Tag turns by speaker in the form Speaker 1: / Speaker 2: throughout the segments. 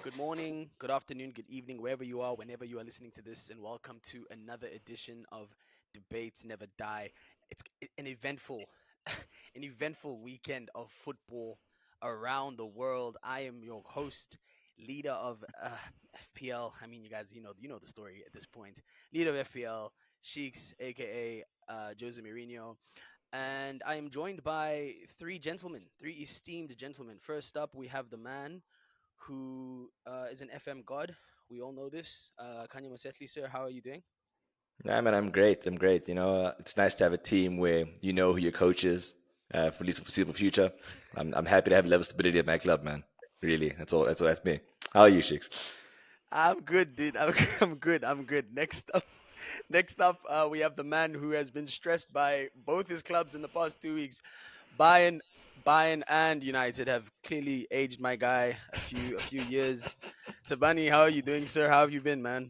Speaker 1: Good morning, good afternoon, good evening, wherever you are, whenever you are listening to this, and welcome to another edition of Debates Never Die. It's an eventful, an eventful weekend of football around the world. I am your host, leader of FPL. I mean, you know the story at this point. Leader of FPL, Sheiks, aka Jose Mourinho, and I am joined by three gentlemen, three esteemed gentlemen. First up, we have the man who is an FM god. We all know this. Khanya Mosetlhi, sir, how are you doing?
Speaker 2: Yeah, man, I'm great. I'm great. It's nice to have a team where you know who your coach is for at least the foreseeable future. I'm happy to have a level of stability at my club, man. Really, that's all. That's me. How are you, Sheiks?
Speaker 1: I'm good, dude. I'm good. I'm good. Next up, we have the man who has been stressed by both his clubs in the past 2 weeks. Bayern, Bayern and United have clearly aged my guy a few years. Thabani, how are you doing, sir? How have you been, man?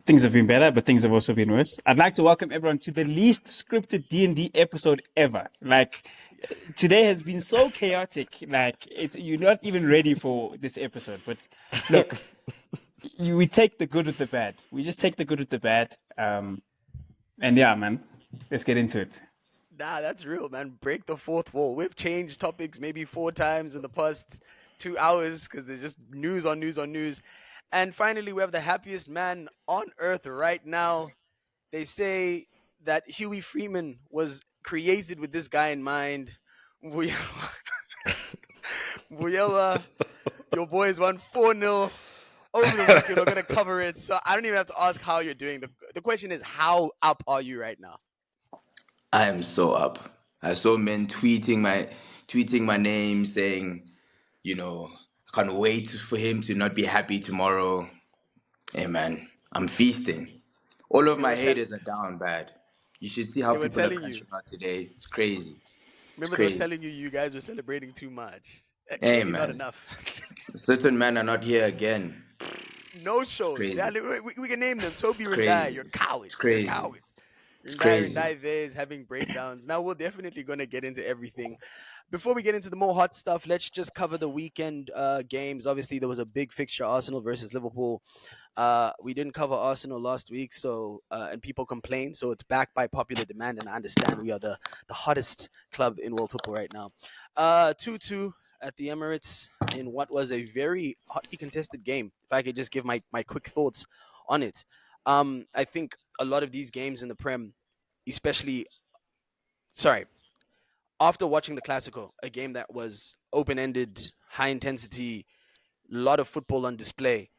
Speaker 3: Things have been better, but things have also been worse. I'd like to welcome everyone to the least scripted D&D episode ever. Today has been so chaotic. You're not even ready for this episode. But look, we take the good with the bad. We just take the good with the bad. And yeah, man, let's get into it.
Speaker 1: Nah, that's real, man. Break the fourth wall. We've changed topics maybe 4 times in the past 2 hours because there's just news on news on news. And finally, we have the happiest man on earth right now. They say that Huey Freeman was created with this guy in mind. Mvuyelwa, Mvuyelwa, your boys won 4-0 over the weekend. We're going to cover it. So I don't even have to ask how you're doing. The question is, how up are you right now?
Speaker 4: I am so up. I saw men tweeting my name saying, I can't wait for him to not be happy tomorrow. Hey man, I'm feasting. All of
Speaker 1: They
Speaker 4: my
Speaker 1: were, tell-
Speaker 4: haters are down bad. You should see how
Speaker 1: they were
Speaker 4: people are
Speaker 1: telling you.
Speaker 4: crashing out today. It's crazy. It's
Speaker 1: Remember, they were
Speaker 4: crazy.
Speaker 1: telling you guys were celebrating too much.
Speaker 4: Hey
Speaker 1: Clearly, not
Speaker 4: man,
Speaker 1: enough.
Speaker 4: certain men are not here again.
Speaker 1: No
Speaker 4: It's
Speaker 1: shows. Yeah,
Speaker 4: crazy.
Speaker 1: we can name them. Toby
Speaker 4: It's
Speaker 1: Rindai, you're
Speaker 4: crazy.
Speaker 1: cowards.
Speaker 4: It's
Speaker 1: You're
Speaker 4: crazy.
Speaker 1: cowards.
Speaker 4: It's crazy.
Speaker 1: Rindai there is having breakdowns. Now, we're definitely going to get into everything. Before we get into the more hot stuff, let's just cover the weekend games. Obviously, there was a big fixture, Arsenal versus Liverpool. We didn't cover Arsenal last week, so and people complained, so it's back by popular demand, and I understand we are the hottest club in world football right now. 2-2 at the Emirates in what was a very hotly contested game. If I could just give my quick thoughts on it. I think a lot of these games in the Prem, especially, sorry, after watching the Classico, a game that was open-ended, high intensity, a lot of football on display,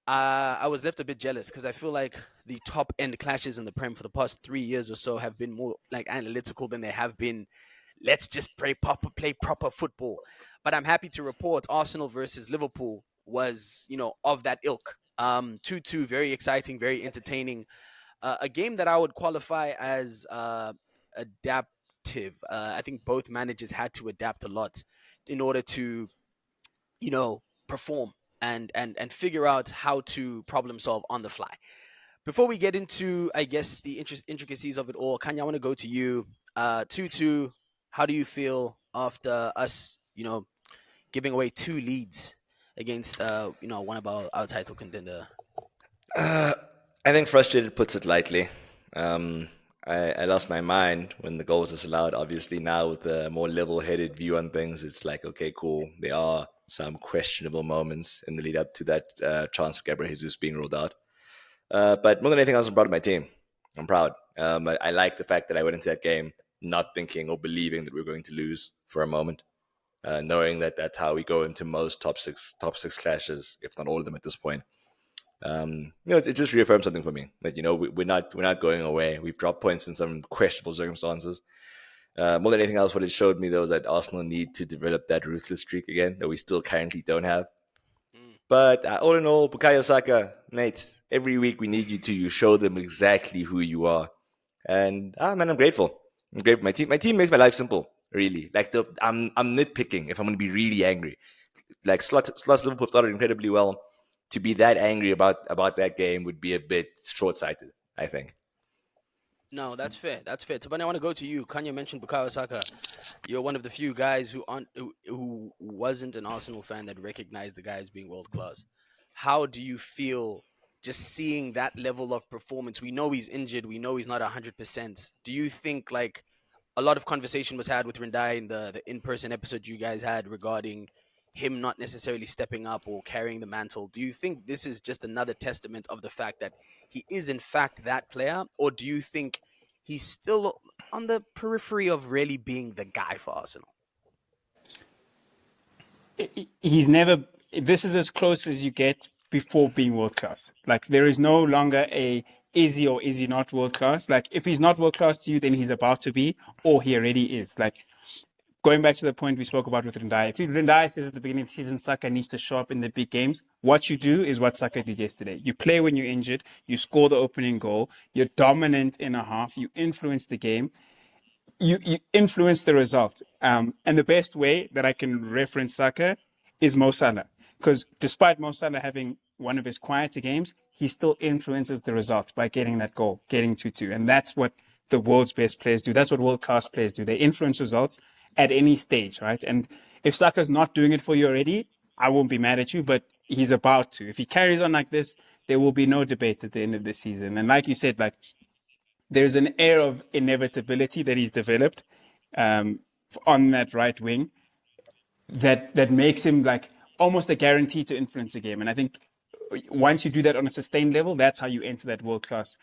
Speaker 1: I was left a bit jealous because I feel like the top end clashes in the Prem for the past 3 years or so have been more like analytical than they have been. Let's just play proper football. But I'm happy to report Arsenal versus Liverpool was, of that ilk. 2-2, very exciting, very entertaining. A game that I would qualify as adaptive. I think both managers had to adapt a lot in order to perform and figure out how to problem solve on the fly. Before we get into, I guess, the intricacies of it all, Kanye, I want to go to you. 2-2, how do you feel after us, giving away two leads against, one of our title contender?
Speaker 2: Uh, I think frustrated puts it lightly. Um, I lost my mind when the goal was disallowed. Obviously, now with a more level-headed view on things, it's like, okay, cool. There are some questionable moments in the lead up to that chance for Gabriel Jesus being ruled out. But more than anything else, I'm proud of my team. I'm proud. I like the fact that I went into that game not thinking or believing that we were going to lose for a moment, knowing that that's how we go into most top six clashes, if not all of them at this point. It just reaffirmed something for me that we're not going away. We've dropped points in some questionable circumstances. More than anything else, what it showed me though is that Arsenal need to develop that ruthless streak again that we still currently don't have.
Speaker 1: Mm.
Speaker 2: But all in all, Bukayo Saka, mate, every week we need you to show them exactly who you are. And man, I'm grateful. I'm grateful. My team makes my life simple. Really, I'm nitpicking if I'm going to be really angry. Like Slots Liverpool started incredibly well. To be that angry about that game would be a bit short sighted, I think.
Speaker 1: No, that's fair. That's fair. Tabani, I want to go to you. Kanye mentioned Bukayo Saka. You're one of the few guys who wasn't an Arsenal fan that recognized the guy as being world class. How do you feel just seeing that level of performance? We know he's injured. We know he's not 100%. Do you think like a lot of conversation was had with Rendai in the in-person episode you guys had regarding him not necessarily stepping up or carrying the mantle? Do you think this is just another testament of the fact that he is in fact that player, or do you think he's still on the periphery of really being the guy for Arsenal?
Speaker 3: He's never. This is as close as you get before being world class. Like there is no longer a is he or is he not world class. Like if he's not world class to you, then he's about to be, or he already is. Like going back to the point we spoke about with Rendai, if Rendai says at the beginning of the season Saka needs to show up in the big games, what you do is what Saka did yesterday. You play when you're injured, you score the opening goal, you're dominant in a half, you influence the game, you influence the result. And the best way that I can reference Saka is Mo Salah. Because despite Mo Salah having one of his quieter games, he still influences the result by getting that goal, getting 2-2. And that's what the world's best players do. That's what world-class players do. They influence results at any stage, right? And if Saka's not doing it for you already, I won't be mad at you, but he's about to. If he carries on like this, there will be no debate at the end of the season. And like you said, like there's an air of inevitability that he's developed on that right wing that makes him like almost a guarantee to influence the game. And I think once you do that on a sustained level, that's how you enter that world class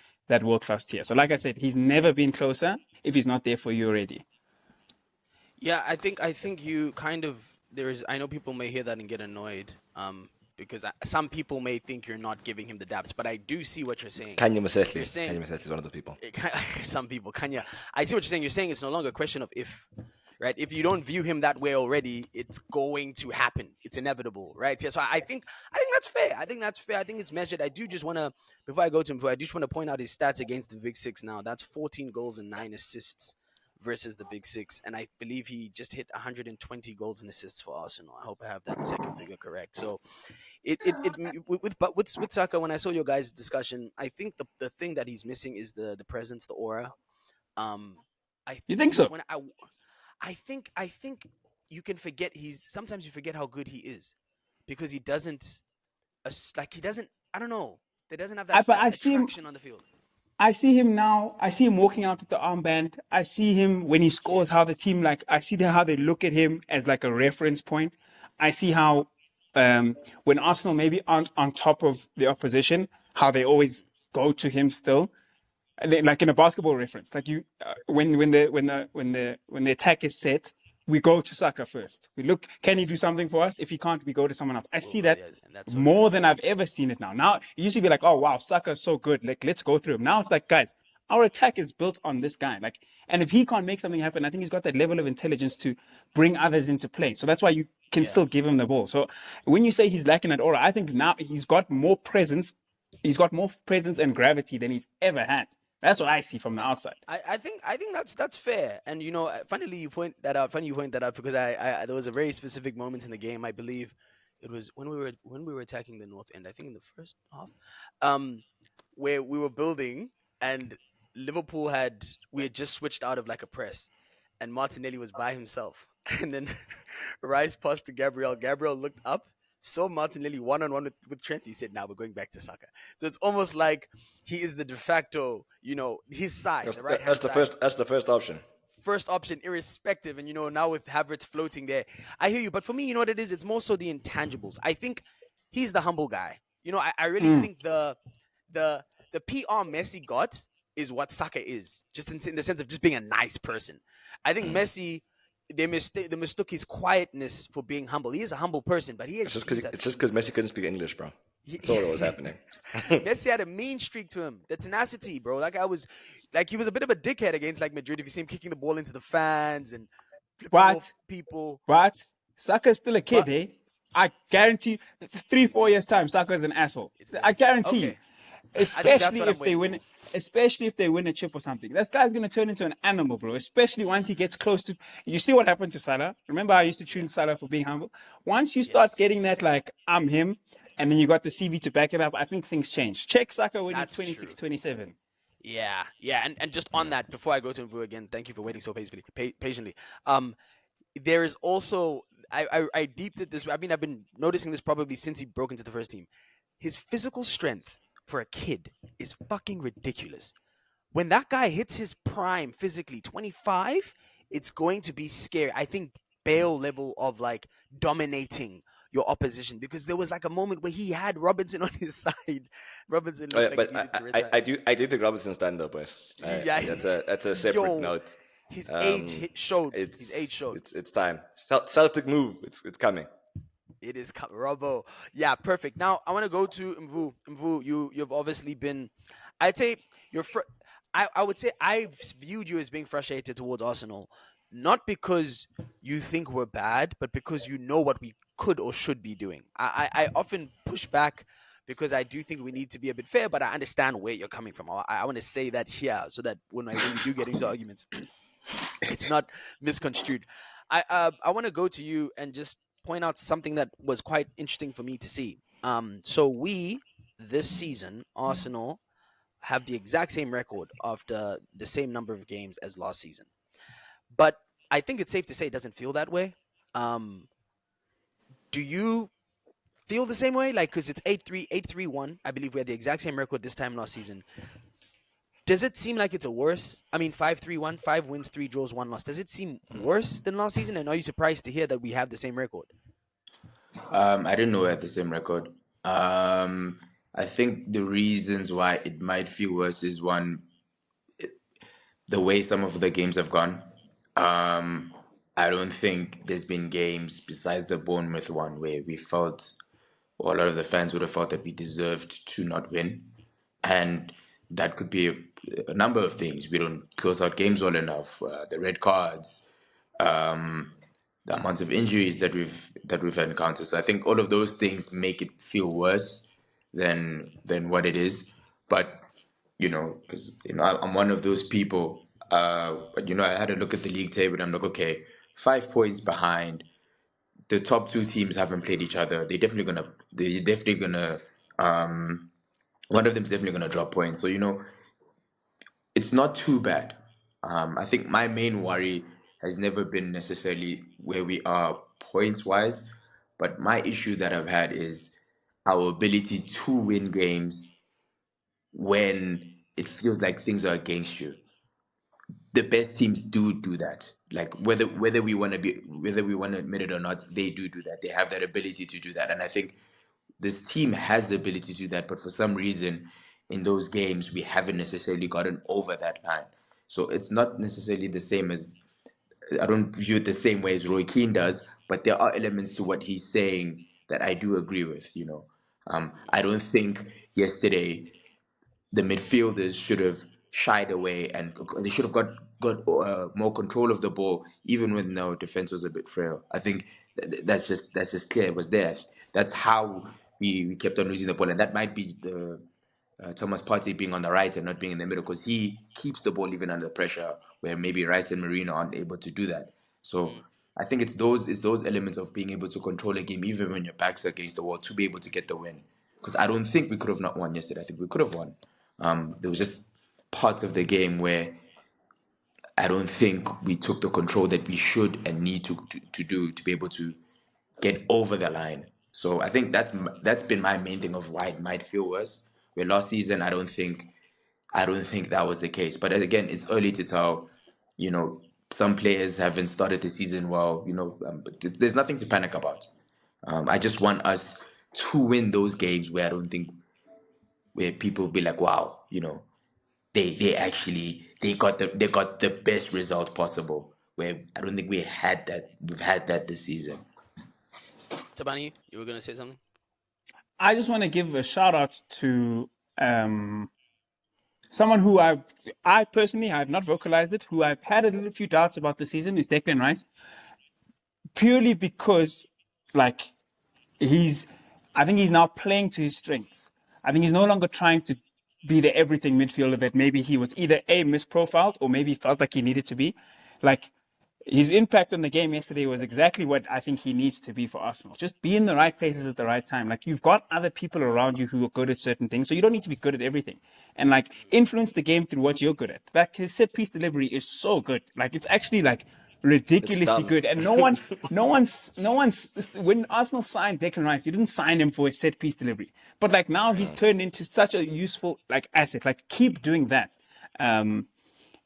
Speaker 3: tier. So like I said, he's never been closer if he's not there for you already.
Speaker 1: Yeah, I think you kind of I know people may hear that and get annoyed. Because some people may think you're not giving him the depth, but I do see what you're saying.
Speaker 2: Khanya Mosetlhi.
Speaker 1: You're saying
Speaker 2: Khanya Mosetlhi is one of the people.
Speaker 1: Some people, Khanya. I see what you're saying. You're saying it's no longer a question of if, right? If you don't view him that way already, it's going to happen. It's inevitable, right? Yeah, so I think that's fair. I think that's fair. I think it's measured. I do just want to, before I go to him, I just want to point out his stats against the Big Six now. That's 14 goals and 9 assists versus the Big Six. And I believe he just hit 120 goals and assists for Arsenal. I hope I have that second figure correct. So with Saka, when I saw your guys' discussion, I think the thing that he's missing is the presence, the aura.
Speaker 3: You think so?
Speaker 1: When I think you can forget sometimes you forget how good he is because he doesn't I don't know. There doesn't have that attraction on the field.
Speaker 3: I see him now. I see him walking out with the armband. I see him when he scores, how the team, like, I see how they look at him as like a reference point. I see how when Arsenal maybe aren't on top of the opposition, how they always go to him still. Like in a basketball reference, like when the attack is set, we go to Saka first. We look, can he do something for us? If he can't, we go to someone else. I see that more than I've ever seen it now. Now, it used to be like, oh, wow, Saka's so good. Like, let's go through him. Now it's like, guys, our attack is built on this guy. Like, and if he can't make something happen, I think he's got that level of intelligence to bring others into play. So that's why you can still give him the ball. So when you say he's lacking that aura, I think now he's got more presence. He's got more presence and gravity than he's ever had. That's what I see from the outside.
Speaker 1: I think that's fair. And funnily you point that out. Funny you point that out because I there was a very specific moment in the game. I believe it was when we were attacking the north end. I think in the first half, where we were building and Liverpool we had just switched out of like a press, and Martinelli was by himself, and then Rice passed to Gabriel. Gabriel looked up, saw Martinelli one-on-one with Trent. He said, "Now we're going back to Saka." So it's almost like he is the de facto, his side, the right hand side.
Speaker 2: That's the first option.
Speaker 1: First option, irrespective. And now with Havertz floating there, I hear you. But for me, you know what it is? It's more so the intangibles. I think he's the humble guy. I really think the PR Messi got is what Saka is, just in the sense of just being a nice person. I think Messi, they mistook his quietness for being humble. He is a humble person, but he is.
Speaker 2: It's just because Messi couldn't speak English, bro. That's all that was happening.
Speaker 1: Messi had a mean streak to him. The tenacity, bro. Like he was a bit of a dickhead against like Madrid. If you see him kicking the ball into the fans and flipping off people.
Speaker 3: What? Saka's still a kid, eh? I guarantee 3-4 years time, Saka's an asshole. I guarantee you. Especially if they win a chip or something. That guy's going to turn into an animal, bro. Especially once he gets close to... You see what happened to Salah? Remember I used to tune Salah for being humble? Once you start getting that, like, I'm him, and then you got the CV to back it up, I think things change. Check Saka when he's 26, 27.
Speaker 1: Yeah, and just on that, before I go to Mvu again, thank you for waiting so patiently. Um, there is also I deeped it this. I mean, I've been noticing this probably since he broke into the first team. His physical strength for a kid is fucking ridiculous. When that guy hits his prime physically, 25, it's going to be scary. I think Bale level of like dominating your opposition, because there was like a moment where he had Robinson on his side. Robinson looked like he
Speaker 2: But
Speaker 1: needed to
Speaker 2: I,
Speaker 1: retire.
Speaker 2: I do think Robertson stand up, boys.
Speaker 1: Yeah,
Speaker 2: That's a separate
Speaker 1: yo,
Speaker 2: note.
Speaker 1: his age showed. His age
Speaker 2: It's
Speaker 1: showed.
Speaker 2: it's time. Celtic move. It's coming.
Speaker 1: It is Robo. Yeah, perfect. Now I want to go to Mvu. Mvu, you've obviously been. I'd say you're. I would say I've viewed you as being frustrated towards Arsenal, not because you think we're bad, but because you know what we could or should be doing. I often push back because I do think we need to be a bit fair, but I understand where you're coming from. I want to say that here so that when we do get into arguments, it's not misconstrued. I want to go to you and just point out something that was quite interesting for me to see. So we this season, Arsenal, have the exact same record after the same number of games as last season. But I think it's safe to say it doesn't feel that way. Um, do you feel the same way? Like, because it's 8-3, 8-3-1. I believe we had the exact same record this time last season. Does it seem like it's a worse? I mean, 5-3-1, 5 wins, 3 draws, 1 loss. Does it seem worse than last season? And are you surprised to hear that we have the same record?
Speaker 4: I didn't know we had the same record. I think the reasons why it might feel worse is one, the way some of the games have gone. Um, I don't think there's been games besides the Bournemouth one where we felt, or a lot of the fans would have felt that we deserved to not win. And that could be a number of things. We don't close out games well enough, the red cards, um, the amounts of injuries that we've encountered. So I think all of those things make it feel worse than what it is. But because I'm one of those people. But I had to look at the league table and I'm like, okay, 5 points behind. The top two teams haven't played each other. They're definitely gonna. Um, One of them's definitely gonna drop points. So it's not too bad. I think my main worry has never been necessarily where we are points wise, but my issue that I've had is our ability to win games when it feels like things are against you. The best teams do that. Like whether we want to admit it or not, they do that. They have that ability to do that, and I think this team has the ability to do that. But for some reason, in those games, we haven't necessarily gotten over that line. So it's not necessarily the same as I don't view it the same way as Roy Keane does, but there are elements to what he's saying that I do agree with. I don't think yesterday the midfielders should have shied away and they should have got more control of the ball, even when no defense was a bit frail. I think that's just clear. It was there. That's how we kept on losing the ball, and that might be the Thomas Partey being on the right and not being in the middle because he keeps the ball even under pressure, where maybe Rice and Marino aren't able to do that. So I think it's those elements of being able to control a game even when your back's against the wall to be able to get the win. Because I don't think we could have not won yesterday. I think we could have won. There was just parts of the game where I don't think we took the control that we should and need to do to be able to get over the line. So I think that's been my main thing of why it might feel worse. Where last season I don't think that was the case. But again, it's early to tell. Some players haven't started the season well. But there's nothing to panic about. I just want us to win those games where I don't think where people be like, wow, they got the best result possible. Where I don't think we've had that this season.
Speaker 1: Tabani, you were going to say something?
Speaker 3: I just want to give a shout out to someone who I personally have not vocalized it, who I've had a little few doubts about the season, is Declan Rice, purely because like I think he's now playing to his strengths. I think he's no longer trying to be the everything midfielder that maybe he was either misprofiled or maybe felt like he needed to be. Like his impact on the game yesterday was exactly what I think he needs to be for Arsenal. Just be in the right places at the right time. Like, you've got other people around you who are good at certain things, so you don't need to be good at everything. And like, influence the game through what you're good at. Like, his set piece delivery is so good. Like, it's actually like
Speaker 2: It's
Speaker 3: ridiculously
Speaker 2: dumb.
Speaker 3: good. And no one's when Arsenal signed Declan Rice, you didn't sign him for his set piece delivery. But like, now he's turned into such a useful like asset. Like, keep doing that.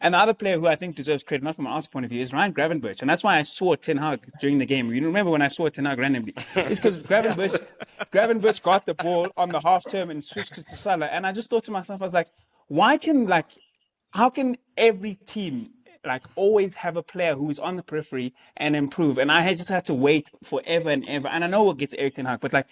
Speaker 3: And the other player who I think deserves credit, not from an Arsenal point of view, is Ryan Gravenberch. And that's why I saw Ten Hag during the game. You remember when I saw Ten Hag randomly? It's because Gravenberch got the ball on the half term and switched it to Salah. And I just thought to myself, I was like, how can every team like always have a player who is on the periphery and improve? And I just had to wait forever and ever. And I know we'll get to Erik Ten Hag, but like,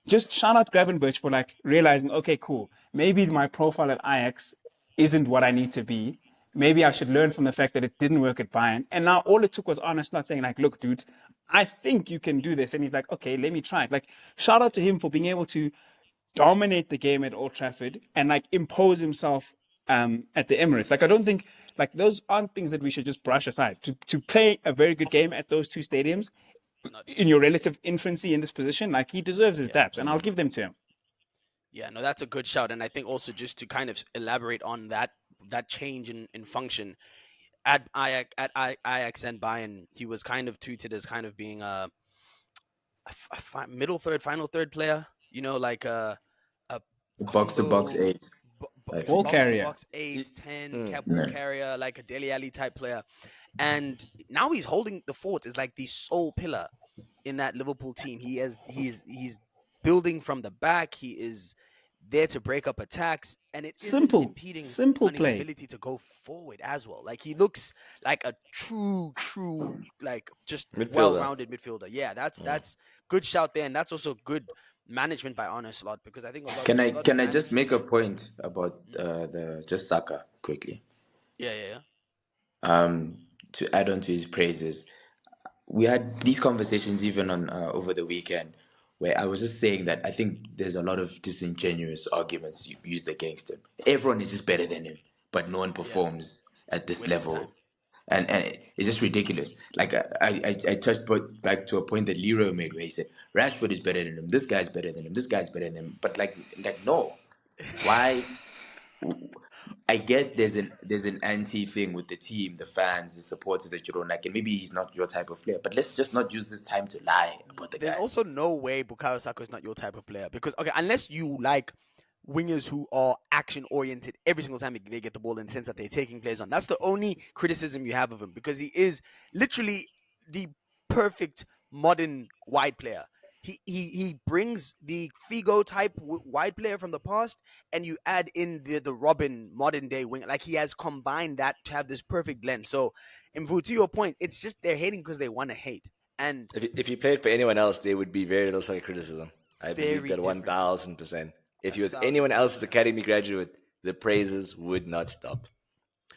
Speaker 3: just shout out Gravenberch for like realizing, okay, cool. Maybe my profile at Ajax isn't what I need to be. Maybe I should learn from the fact that it didn't work at Bayern. And now all it took was Arne Slot saying like, look, dude, I think you can do this. And he's like, okay, let me try it. Like, shout out to him for being able to dominate the game at Old Trafford and like impose himself at the Emirates. Like, I don't think like those aren't things that we should just brush aside. To play a very good game at those two stadiums in your relative infancy in this position, like, he deserves his daps, and I'll give them to him.
Speaker 1: Yeah, no, that's a good shout. And I think also just to kind of elaborate on that change in function at Ajax and Bayern, he was kind of treated as kind of being a middle third, final third player. You know, like a
Speaker 4: Box to box
Speaker 1: combo
Speaker 4: 8. I
Speaker 3: Ball
Speaker 4: think.
Speaker 3: carrier.
Speaker 1: box 8, 10,
Speaker 4: Yeah.
Speaker 1: ball carrier, like a Dele Alli type player. And now he's holding the fort as like the sole pillar in that Liverpool team. He's building from the back. He is there to break up attacks, and it isn't impeding
Speaker 3: Simple
Speaker 1: on his
Speaker 3: play.
Speaker 1: ability to go forward as well. Like, he looks like a true, like, just
Speaker 2: Midfielder.
Speaker 1: well-rounded midfielder. Yeah, that's good shout there, and that's also good management by Arne Slot, because I think a lot
Speaker 4: Can
Speaker 1: of
Speaker 4: I just
Speaker 1: managers-
Speaker 4: make a point about the just Saka quickly?
Speaker 1: yeah.
Speaker 4: To add on to his praises, we had these conversations even on over the weekend, where I was just saying that I think there's a lot of disingenuous arguments used against him. Everyone is just better than him, but no one performs at this
Speaker 1: When it's
Speaker 4: level.
Speaker 1: time.
Speaker 4: And it's just ridiculous. Like, I touched back to a point that Leroy made, where he said Rashford is better than him, this guy's better than him, this guy's better than him. But like no, why? I get there's an anti thing with the team, the fans, the supporters that you don't like, and maybe he's not your type of player. But let's just not use this time to lie about the
Speaker 1: There's
Speaker 4: guy.
Speaker 1: also no way Bukayo Saka is not your type of player, because okay, unless you like wingers who are action oriented every single time they get the ball, in the sense that they're taking players on. That's the only criticism you have of him, because he is literally the perfect modern wide player. He brings the Figo type wide player from the past, and you add in the Robin modern day wing. Like, he has combined that to have this perfect blend. So, Mvu, to your point, it's just they're hating because they want to hate. And
Speaker 2: If he played for anyone else, there would be very little Saka criticism. I believe
Speaker 1: Very
Speaker 2: that
Speaker 1: different.
Speaker 2: 1000%. If he was anyone else's academy graduate, the praises would not stop.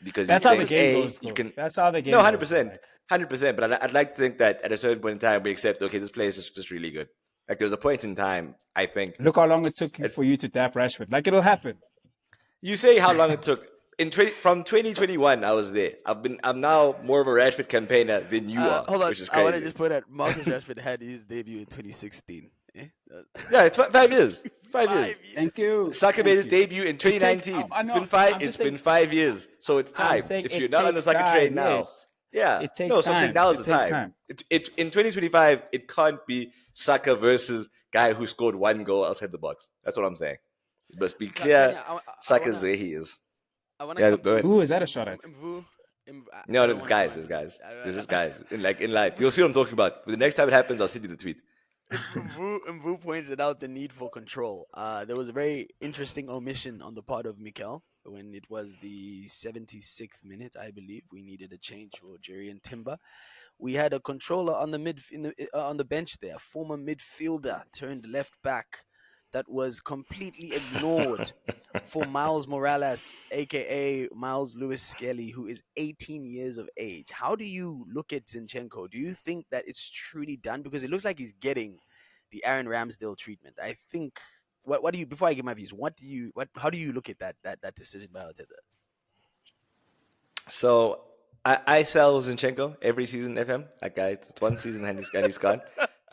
Speaker 2: Because
Speaker 3: That's
Speaker 2: you
Speaker 3: how
Speaker 2: think,
Speaker 3: the game
Speaker 2: A,
Speaker 3: goes.
Speaker 2: you can.
Speaker 3: That's how the game
Speaker 2: No,
Speaker 3: goes.
Speaker 2: 100%.
Speaker 3: Like,
Speaker 2: 100%. But I'd like to think that at a certain point in time, we accept, okay, this player is just really good. Like, there was a point in time, I think.
Speaker 3: look how long it took for you to tap Rashford. Like, it'll happen.
Speaker 2: You say how long it took. From 2021, I was there. I'm now more of a Rashford campaigner than you are,
Speaker 1: hold on,
Speaker 2: which is
Speaker 1: I want to
Speaker 2: crazy.
Speaker 1: just put that Marcus Rashford had his debut in 2016.
Speaker 2: Yeah, it's 5 years. 5 years.
Speaker 3: Thank you.
Speaker 2: Saka made his debut in 2019.
Speaker 3: I
Speaker 2: It's
Speaker 3: know.
Speaker 2: been five.
Speaker 3: I'm
Speaker 2: It's
Speaker 3: just saying-
Speaker 2: been 5 years, so it's
Speaker 3: I'm
Speaker 2: time.
Speaker 3: saying
Speaker 2: If
Speaker 3: it
Speaker 2: you're not on the
Speaker 3: takes
Speaker 2: Saka
Speaker 3: time,
Speaker 2: train now,
Speaker 3: yes.
Speaker 2: yeah,
Speaker 3: It takes
Speaker 2: no. So I'm saying
Speaker 3: time.
Speaker 2: now's
Speaker 3: It
Speaker 2: the
Speaker 3: takes
Speaker 2: time.
Speaker 3: time.
Speaker 2: It in 2025, it can't be Saka versus guy who scored one goal outside the box. That's what I'm saying. It must be clear.
Speaker 1: Khanya,
Speaker 2: Saka's there. He is.
Speaker 1: I want to
Speaker 2: Yeah,
Speaker 1: come
Speaker 2: go
Speaker 1: to
Speaker 2: ahead.
Speaker 3: Ooh, is that a shot at?
Speaker 1: Mvu.
Speaker 2: No, there's guys. There's guys. There's just guys in life. You'll see what I'm talking about. But the next time it happens, I'll send you the tweet.
Speaker 1: Mvu pointed out the need for control. There was a very interesting omission on the part of Mikel when it was the 76th minute, I believe. We needed a change for Jerry and Timber. We had a controller on the on the bench there, former midfielder turned left back, that was completely ignored for Miles Morales, aka Miles Lewis Skelly, who is 18 years of age. How do you look at Zinchenko? Do you think that it's truly done? Because it looks like he's getting the Aaron Ramsdale treatment. I think. What do you? Before I give my views, how do you look at that decision by Arteta?
Speaker 2: So I sell Zinchenko every season. FM, that guy. It's one season and he's gone.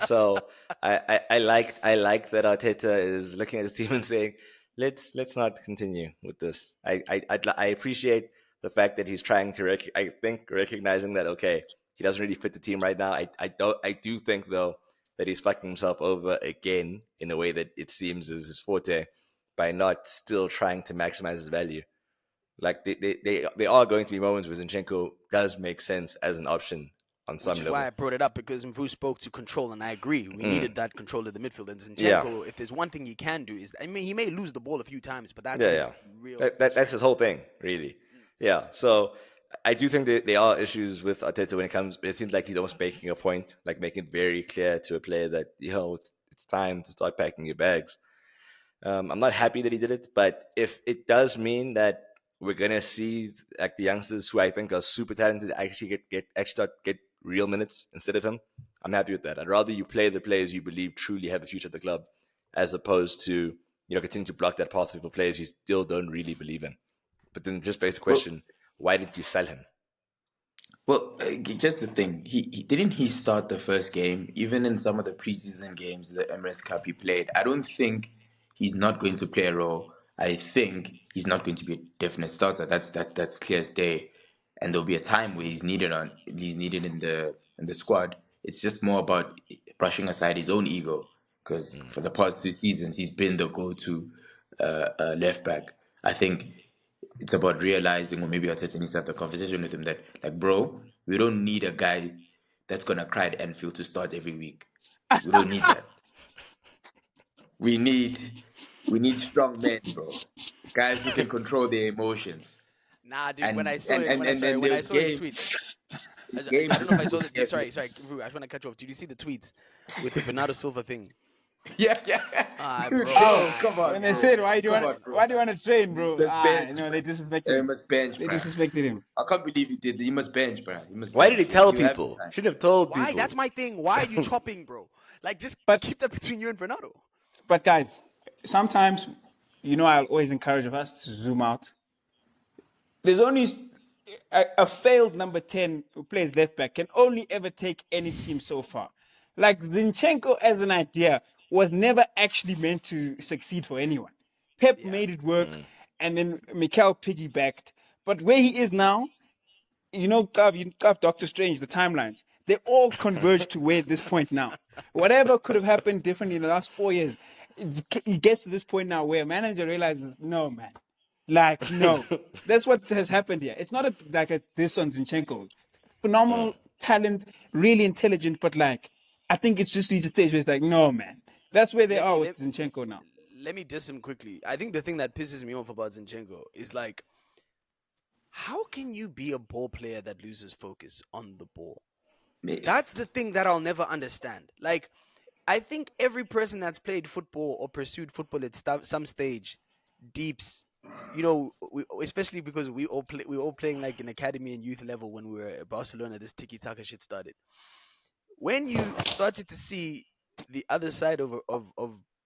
Speaker 2: So I like that Arteta is looking at his team and saying, let's not continue with this. I appreciate the fact that he's trying to I think recognizing that okay, he doesn't really fit the team right now. I do think though that he's fucking himself over again in a way that it seems is his forte by not still trying to maximize his value. Like they are going to be moments where Zinchenko does make sense as an option on
Speaker 1: Which
Speaker 2: some
Speaker 1: is why I
Speaker 2: level.
Speaker 1: brought it up because Mvu spoke to control, and I agree. We
Speaker 2: Mm,
Speaker 1: needed that control of the midfield. And
Speaker 2: yeah,
Speaker 1: Zinchenko, if there's one thing he can do, is I mean, he may lose the ball a few times, but that's
Speaker 2: yeah,
Speaker 1: his
Speaker 2: yeah.
Speaker 1: real
Speaker 2: That's his
Speaker 1: strength.
Speaker 2: whole thing, really. Yeah. So I do think that there are issues with Arteta when it comes. It seems like he's almost making a point, like making it very clear to a player that it's time to start packing your bags. I'm not happy that he did it, but if it does mean that we're gonna see like the youngsters who I think are super talented actually get real minutes instead of him, I'm happy with that. I'd rather you play the players you believe truly have a future at the club, as opposed to continue to block that pathway for players you still don't really believe in. But then just basic
Speaker 4: Well,
Speaker 2: question: why did you sell him?
Speaker 4: just the thing. He didn't he start the first game, even in some of the preseason games, the Emirates Cup he played. I don't think he's not going to play a role. I think he's not going to be a definite starter. That's clear as day. And there'll be a time where he's needed in the squad. It's just more about brushing aside his own ego because
Speaker 2: Mm.
Speaker 4: for the past 2 seasons he's been the go-to left back. I think it's about realizing, or maybe Arteta needs to have the conversation with him that, like, bro, we don't need a guy that's gonna cry at Anfield to start every week. We don't need that. We need we need strong men, bro. Guys who can control their emotions.
Speaker 1: Nah, dude. When I
Speaker 4: And
Speaker 1: saw
Speaker 4: and
Speaker 1: it,
Speaker 4: and, and then
Speaker 1: when I
Speaker 4: there's
Speaker 1: saw his tweet, I
Speaker 4: games
Speaker 1: don't know if
Speaker 4: this
Speaker 1: I saw
Speaker 4: week.
Speaker 1: the dude. Sorry, Mvu, I just want to cut you off. Did you see the tweet with the Bernardo Silva thing?
Speaker 4: Yeah.
Speaker 1: Bro.
Speaker 3: Oh,
Speaker 4: Come on,
Speaker 3: when they
Speaker 4: bro.
Speaker 3: said
Speaker 4: Come on, bro.
Speaker 3: why do you want to train,
Speaker 4: He
Speaker 3: bro?
Speaker 4: must bench,
Speaker 3: No,
Speaker 4: bro.
Speaker 3: they disrespected
Speaker 4: He
Speaker 3: him.
Speaker 4: must bench,
Speaker 3: They
Speaker 4: bro.
Speaker 3: disrespected him.
Speaker 4: I can't believe he did. He must bench, bro. He must
Speaker 2: Why did
Speaker 4: bench.
Speaker 2: he tell
Speaker 4: He'll have his
Speaker 2: people?
Speaker 4: time.
Speaker 2: Shouldn't have told
Speaker 1: Why? That's
Speaker 2: people.
Speaker 1: my thing. Why are you chopping, bro? Like, just
Speaker 3: But
Speaker 1: keep that between you and Bernardo.
Speaker 3: but guys, sometimes I'll always encourage us to zoom out. There's only a failed number 10 who plays left back can only ever take any team so far. Like Zinchenko as an idea was never actually meant to succeed for anyone. Pep
Speaker 1: Yeah.
Speaker 3: made it work
Speaker 2: Mm.
Speaker 3: and then Mikel piggybacked. But where he is now, Kav, Doctor Strange, the timelines, they all converge to where this point now. Whatever could have happened differently in the last 4 years, it gets to this point now where a manager realizes, no, man, like, no. That's what has happened here. It's not like a this on Zinchenko.
Speaker 2: Mm.
Speaker 3: Phenomenal talent, really intelligent, but like, I think it's just reached a stage where it's like, no, man. That's where they
Speaker 1: Let
Speaker 3: are
Speaker 1: me
Speaker 3: with
Speaker 1: let,
Speaker 3: Zinchenko now.
Speaker 1: let me diss him quickly. I think the thing that pisses me off about Zinchenko is like, how can you be a ball player that loses focus on the ball? That's the thing that I'll never understand. Like, I think every person that's played football or pursued football at some stage deeps, especially because we all playing like an academy and youth level when we were at Barcelona. This tiki taka shit started. When you started to see the other side of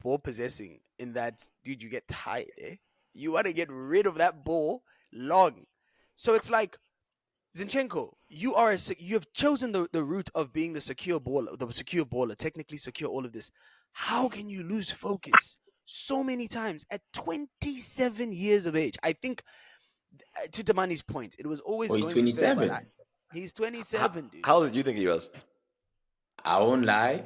Speaker 1: ball possessing, in that, dude, you get tired. You want to get rid of that ball long. So it's like, Zinchenko, you have chosen the route of being the secure baller, technically secure all of this. How can you lose focus so many times at 27 years of age? I think, to Thabani's point, it was
Speaker 4: Oh,
Speaker 1: always
Speaker 4: he's
Speaker 1: going to fail, but
Speaker 4: 27.
Speaker 1: he's
Speaker 2: How,
Speaker 1: 27, dude.
Speaker 2: how old did you think he was?
Speaker 4: I won't lie.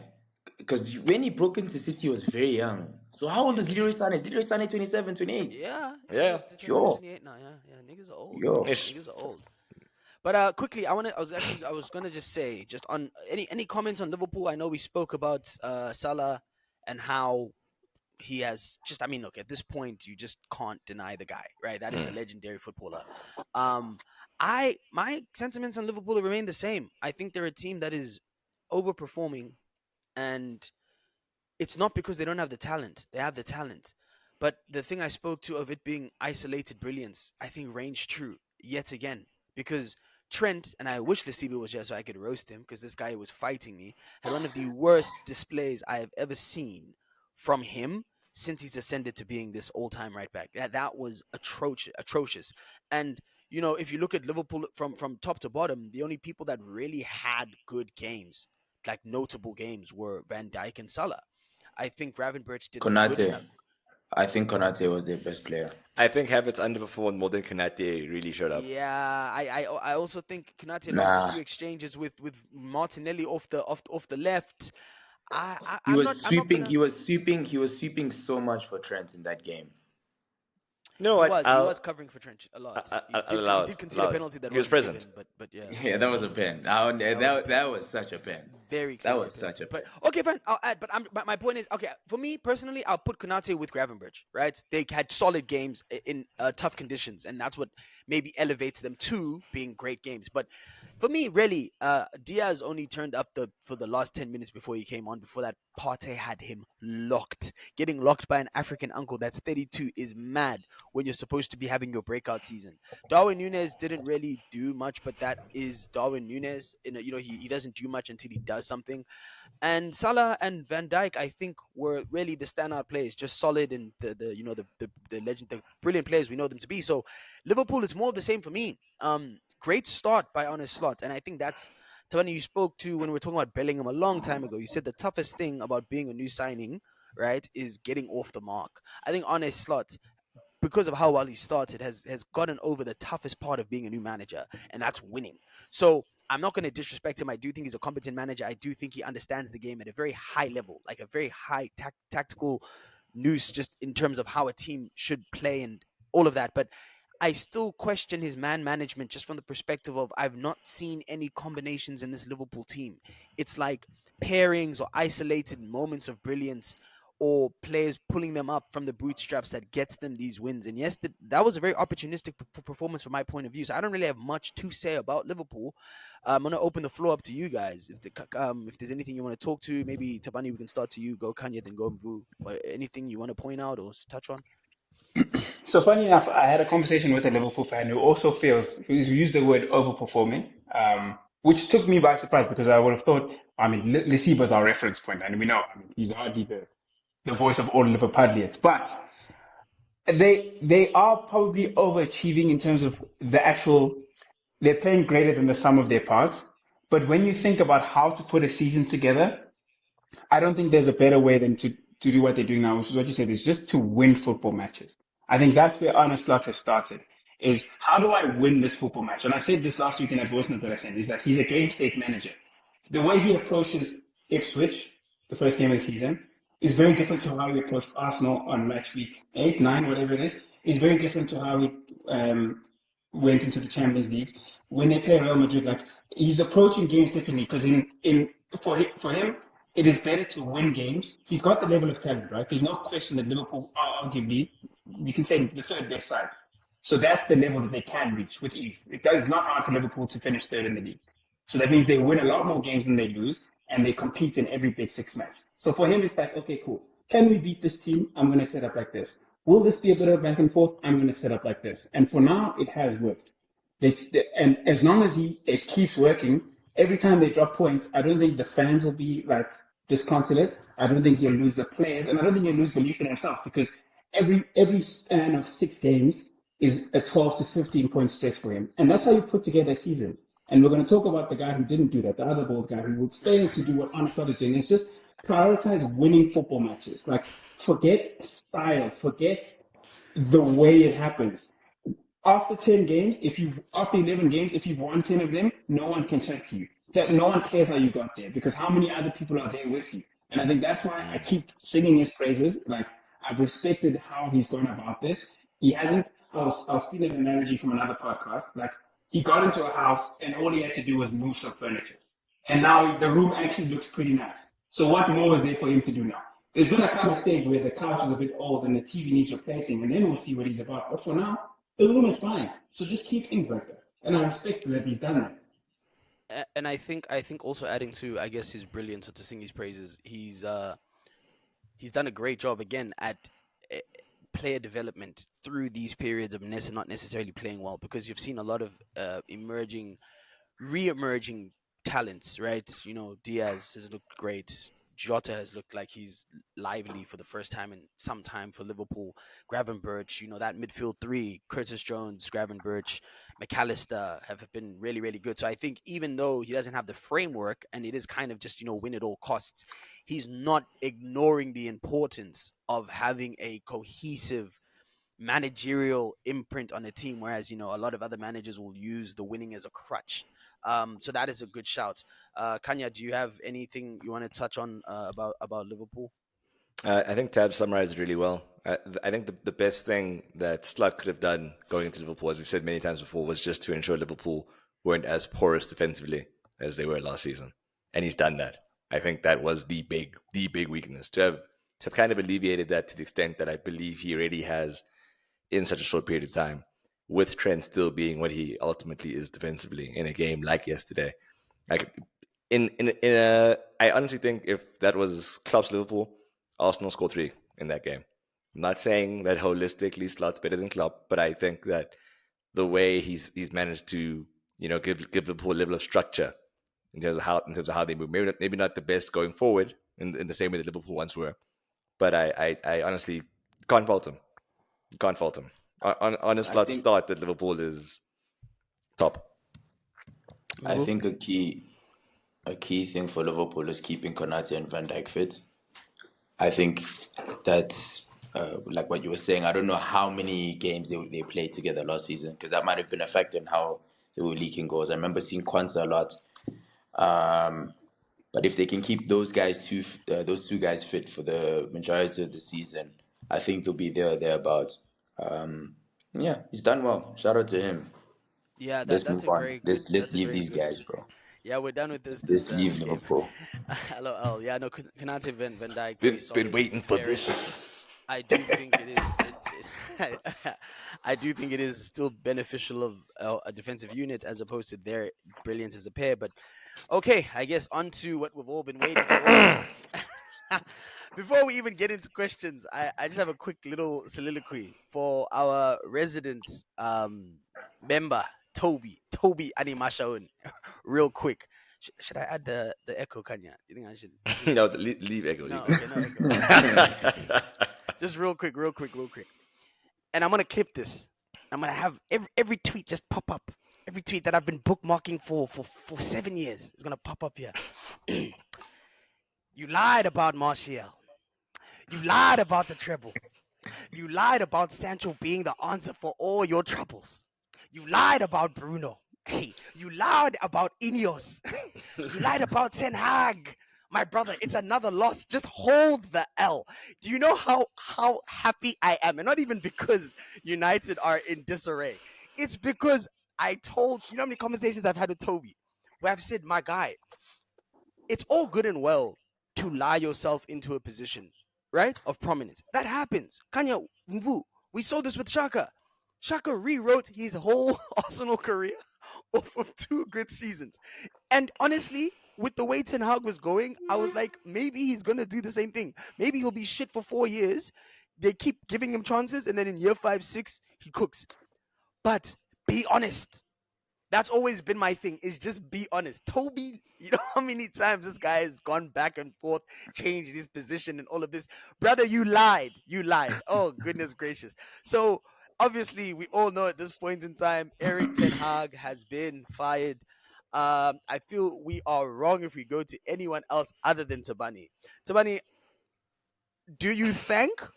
Speaker 4: Because when he broke into City, he was very young. So how old
Speaker 1: Yeah,
Speaker 4: is Leroy Sané? Is Leroy Sané 27, 28?
Speaker 1: yeah.
Speaker 2: Yeah.
Speaker 1: It's
Speaker 4: Yo,
Speaker 1: 28 now. Yeah, yeah. Niggas are old, bro.
Speaker 4: yo.
Speaker 2: Ish.
Speaker 1: Niggas are old. But quickly, I was gonna just say, just on any comments on Liverpool. I know we spoke about Salah and how he has just, I mean, look, at this point you just can't deny the guy, right? That is a
Speaker 2: Mm.
Speaker 1: legendary footballer. um my sentiments on Liverpool remain the same. I think they're a team that is overperforming, and it's not because they don't have the talent. They have the talent. But the thing I spoke to of it being isolated brilliance, I think rings true yet again. Because Trent, and I wish Lasiba was here so I could roast him, because this guy was fighting me, had one of the worst displays I have ever seen from him since he's ascended to being this all-time right back. That was atrocious. And if you look at Liverpool from top to bottom, the only people that really had good games, like notable games, were Van Dijk and Salah. I think Gravenberch did a good
Speaker 4: Konate.
Speaker 1: enough.
Speaker 4: I think Konate was their best player.
Speaker 2: I think Havertz underperformed more than Konate really showed up.
Speaker 1: Yeah, I also think Konate lost a
Speaker 4: Nah,
Speaker 1: few exchanges with Martinelli off the left.
Speaker 4: he
Speaker 1: I'm
Speaker 4: was
Speaker 1: not
Speaker 4: sweeping.
Speaker 1: gonna.
Speaker 4: He was sweeping. He was sweeping so much for Trent in that game.
Speaker 2: You know
Speaker 1: He
Speaker 2: what?
Speaker 1: was he was covering for Trench a lot. He
Speaker 2: I'll
Speaker 1: did
Speaker 2: allow
Speaker 1: he
Speaker 2: it.
Speaker 1: did concede a
Speaker 2: Allow it.
Speaker 1: penalty that
Speaker 2: He was
Speaker 1: wasn't
Speaker 2: present.
Speaker 1: given, but yeah,
Speaker 4: Yeah, that was a pen. That,
Speaker 1: that was a pen.
Speaker 4: that was such a pen.
Speaker 1: Very
Speaker 4: That
Speaker 1: clearly a
Speaker 4: was such
Speaker 1: penalty.
Speaker 4: a pen.
Speaker 1: But okay, fine. I'll add. But my point is, okay, for me personally, I'll put Konate with Gravenberch. Right? They had solid games in tough conditions, and that's what maybe elevates them to being great games. But for me, really, Diaz only turned up for the last 10 minutes before he came on. Before that, Partey had him locked. Getting locked by an African uncle that's 32 is mad when you're supposed to be having your breakout season. Darwin Nunes didn't really do much, but that is Darwin Nunes. He doesn't do much until he does something. And Salah and Van Dijk, I think, were really the standout players, just solid and the legend, the brilliant players we know them to be. So Liverpool is more of the same for me. Great start by Arne Slot, and I think that's Tony. You spoke to when we were talking about Bellingham a long time ago. You said the toughest thing about being a new signing, right, is getting off the mark. I think Arne Slot, because of how well he started, has gotten over the toughest part of being a new manager, and that's winning. So I'm not going to disrespect him. I do think he's a competent manager. I do think he understands the game at a very high level, like a very high tactical noose, just in terms of how a team should play and all of that. But I still question his man management just from the perspective of I've not seen any combinations in this Liverpool team. It's like pairings or isolated moments of brilliance or players pulling them up from the bootstraps that gets them these wins. And yes, that was a very opportunistic performance from my point of view. So I don't really have much to say about Liverpool. I'm gonna open the floor up to you guys. If there's anything you want to talk to, maybe Thabani, we can start to you. Go Khanya, then go Mvu. Or anything you want to point out or touch on?
Speaker 3: So funny enough, I had a conversation with a Liverpool fan who also feels, who used the word overperforming, which took me by surprise because I would have thought, I mean, Lesiba's our reference point, and we know, I mean, he's hardly the voice of all Liverpudlians, but they are probably overachieving in terms of the actual, they're playing greater than the sum of their parts. But when you think about how to put a season together, I don't think there's a better way than to do what they're doing now, which is what you said, is just to win football matches. I think that's where Arne Slot has started, is how do I win this football match? And I said this last week in that voice note that I sent, is that he's a game state manager. The way he approaches Ipswich, the first game of the season, is very different to how he approached Arsenal on match week 8, 9, whatever it is very different to how he went into the Champions League. When they play Real Madrid, like he's approaching games differently because for him, it is better to win games. He's got the level of talent, right? There's no question that Liverpool are arguably, we can say, the third best side. So that's the level that they can reach with ease. It is not hard for Liverpool to finish third in the league. So that means they win a lot more games than they lose, and they compete in every Big Six match. So for him, it's like, okay, cool. Can we beat this team? I'm going to set up like this. Will this be a bit of back and forth? I'm going to set up like this. And for now, it has worked. And as long as it keeps working, every time they drop points, I don't think the fans will be like disconsolate. I don't think he'll lose the players, and I don't think he'll lose belief in himself because every span of 6 games is a 12 to 15 point stretch for him, and that's how you put together a season. And we're going to talk about the guy who didn't do that, the other bald guy who fails to do what Armstrong is doing. It's just prioritize winning football matches. Like forget style, forget the way it happens. After 10 games, after 11 games, if you've won 10 of them, no one can chat to you. That no one cares how you got there because how many other people are there with you? And I think that's why I keep singing his praises. Like I've respected how he's gone about this. He hasn't. I'll steal an analogy from another podcast. Like he got into a house and all he had to do was move some furniture, and now the room actually looks pretty nice. So what more is there for him to do now? There's going to come a stage where the couch is a bit old and the TV needs replacing, and then we'll see what he's about. But for now, the room is fine. So just keep things like that. And I respect that he's done that.
Speaker 1: And I think also adding to, I guess, his brilliance or to sing his praises, he's done a great job again at uh, player development through these periods of not necessarily playing well, because you've seen a lot of re-emerging talents, right? Diaz has looked great. Jota has looked like he's lively for the first time in some time for Liverpool. Gravenberch, that midfield three, Curtis Jones, Gravenberch, McAllister have been really, really good. So I think even though he doesn't have the framework and it is kind of just, win at all costs, he's not ignoring the importance of having a cohesive managerial imprint on a team, whereas, a lot of other managers will use the winning as a crutch. So that is a good shout. Khanya, do you have anything you want to touch on about Liverpool?
Speaker 2: I think Tab summarized it really well. I think the best thing that Slot could have done going into Liverpool, as we've said many times before, was just to ensure Liverpool weren't as porous defensively as they were last season, and he's done that. I think that was the big weakness to have kind of alleviated that to the extent that I believe he already has in such a short period of time, with Trent still being what he ultimately is defensively in a game like yesterday. Like I honestly think if that was Klopp's Liverpool, Arsenal score 3 in that game. I'm not saying that holistically Slot's better than Klopp, but I think that the way he's managed to give Liverpool a level of structure in terms of how they move. Maybe not the best going forward in the same way that Liverpool once were, but I honestly can't fault him. Can't fault him. On a
Speaker 4: I
Speaker 2: Slot
Speaker 4: think
Speaker 2: start, that Liverpool is top.
Speaker 4: I think a key thing for Liverpool is keeping Konate and Van Dijk fit. I think that, like what you were saying, I don't know how many games they played together last season, because that might have been affecting how they were leaking goals. I remember seeing Kwanzaa a lot. But if they can keep those those two guys fit for the majority of the season, I think they'll be there or thereabouts. Yeah, he's done well. Shout out to him.
Speaker 1: Yeah,
Speaker 4: Let's
Speaker 1: that's
Speaker 4: move
Speaker 1: a
Speaker 4: on.
Speaker 1: very good.
Speaker 4: Let's
Speaker 1: That's a
Speaker 4: leave
Speaker 1: very
Speaker 4: these
Speaker 1: good.
Speaker 4: guys, bro.
Speaker 1: Yeah, we're done with this
Speaker 4: Let's leave
Speaker 1: this game.
Speaker 4: Liverpool.
Speaker 1: Hello, yeah, no, Konate, Van Dijk, very
Speaker 2: Been
Speaker 1: solid.
Speaker 2: waiting for
Speaker 1: Very,
Speaker 2: this.
Speaker 1: I do think it is. I do think it is still beneficial of a defensive unit as opposed to their brilliance as a pair. But okay, I guess on to what we've all been waiting for. Before we even get into questions, I just have a quick little soliloquy for our resident member, Toby Animashaun, real quick. Should I add the echo, Kanya? You think I should?
Speaker 2: No, leave Echo.
Speaker 1: No,
Speaker 2: Leave
Speaker 1: okay, no echo. Just real quick. And I'm gonna clip this. I'm gonna have every tweet just pop up. Every tweet that I've been bookmarking for 7 years is gonna pop up here. You lied about Martial. You lied about the treble. You lied about Sancho being the answer for all your troubles. You lied about Bruno. Hey, you lied about Ineos. You lied about Ten Hag. My brother, it's another loss. Just hold the L. Do you know how happy I am? And not even because United are in disarray. It's because I told, you know how many conversations I've had with Toby where I've said, my guy, it's all good and well to lie yourself into a position, right, of prominence. That happens. Kanya, Mvu, we saw this with Shaka. Shaka rewrote his whole Arsenal career off of 2 good seasons. And honestly, with the way Ten Hag was going, I was like, maybe he's going to do the same thing. Maybe he'll be shit for 4 years. They keep giving him chances, and then in year 5, 6, he cooks. But be honest. That's always been my thing, is just be honest. Toby, you know how many times this guy has gone back and forth, changed his position and all of this. Brother, you lied. You lied. Oh, goodness gracious. So, obviously, we all know at this point in time, Erik Ten Hag has been fired. I feel we are wrong if we go to anyone else other than Thabani. Thabani, do you thank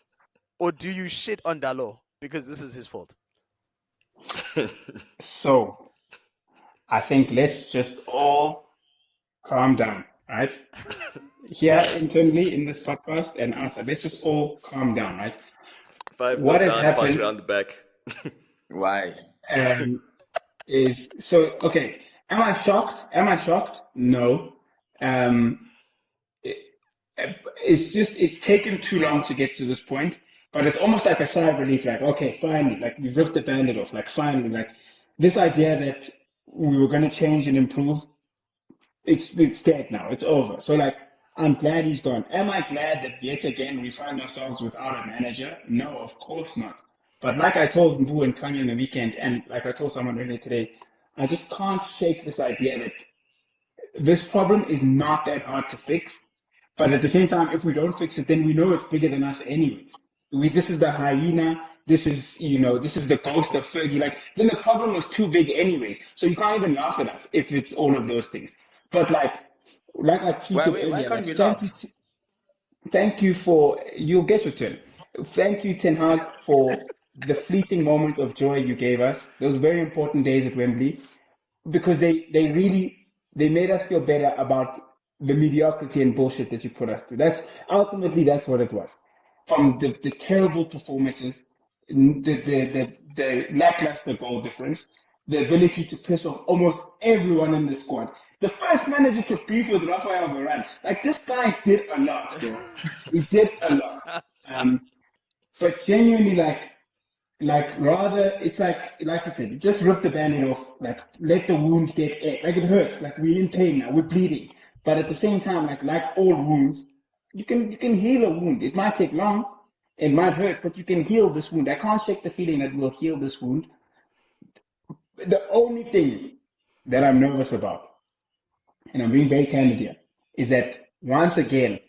Speaker 1: or do you shit on Dalo? Because this is his fault.
Speaker 3: So, I think let's just all calm down, right? Here internally in this podcast and us, let's just all calm down, right?
Speaker 2: 5
Speaker 3: What has
Speaker 2: down, pass
Speaker 3: happened
Speaker 2: around the back.
Speaker 4: Why?
Speaker 3: Is so okay. Am I shocked? No. It's taken too long to get to this point, but it's almost like a sigh of relief. Like, okay, finally, like we've ripped the bandit off. Like, finally, like this idea that we were going to change and improve, it's dead now. It's over. So like, I'm glad he's gone. Am I glad that yet again we find ourselves without a manager? No, of course not. But like I told Mvu and Khanya in the weekend, and like I told someone earlier today, I just can't shake this idea that this problem is not that hard to fix. But at the same time, if we don't fix it, then we know it's bigger than us anyways. This is the hyena
Speaker 5: this is the ghost of Fergie. Like, then the problem was too big anyways. So you can't even laugh at us if it's all of those things. But like I tweeted
Speaker 4: Why
Speaker 5: earlier,
Speaker 4: can't
Speaker 5: like
Speaker 4: we laugh?
Speaker 5: thank you for you'll get your turn. Thank you, Ten Hag, for the fleeting moments of joy you gave us. Those very important days at Wembley, because they really they made us feel better about the mediocrity and bullshit that you put us through. That's what it was. From the terrible performances, the lackluster goal difference, the ability to piss off almost everyone in the squad. The first manager to beef with Rafael Varane. Like, this guy did a lot, bro. He did a lot. Um, but genuinely, rather, it's like I said, just rip the band-aid off, like, let the wound get air. Like, it hurts, like, we're in pain now, we're bleeding. But at the same time, like all wounds, you can heal a wound. It might take long, it might hurt, but you can heal this wound. I can't shake the feeling that we'll heal this wound. The only thing that I'm nervous about, and I'm being very candid here, is that once again,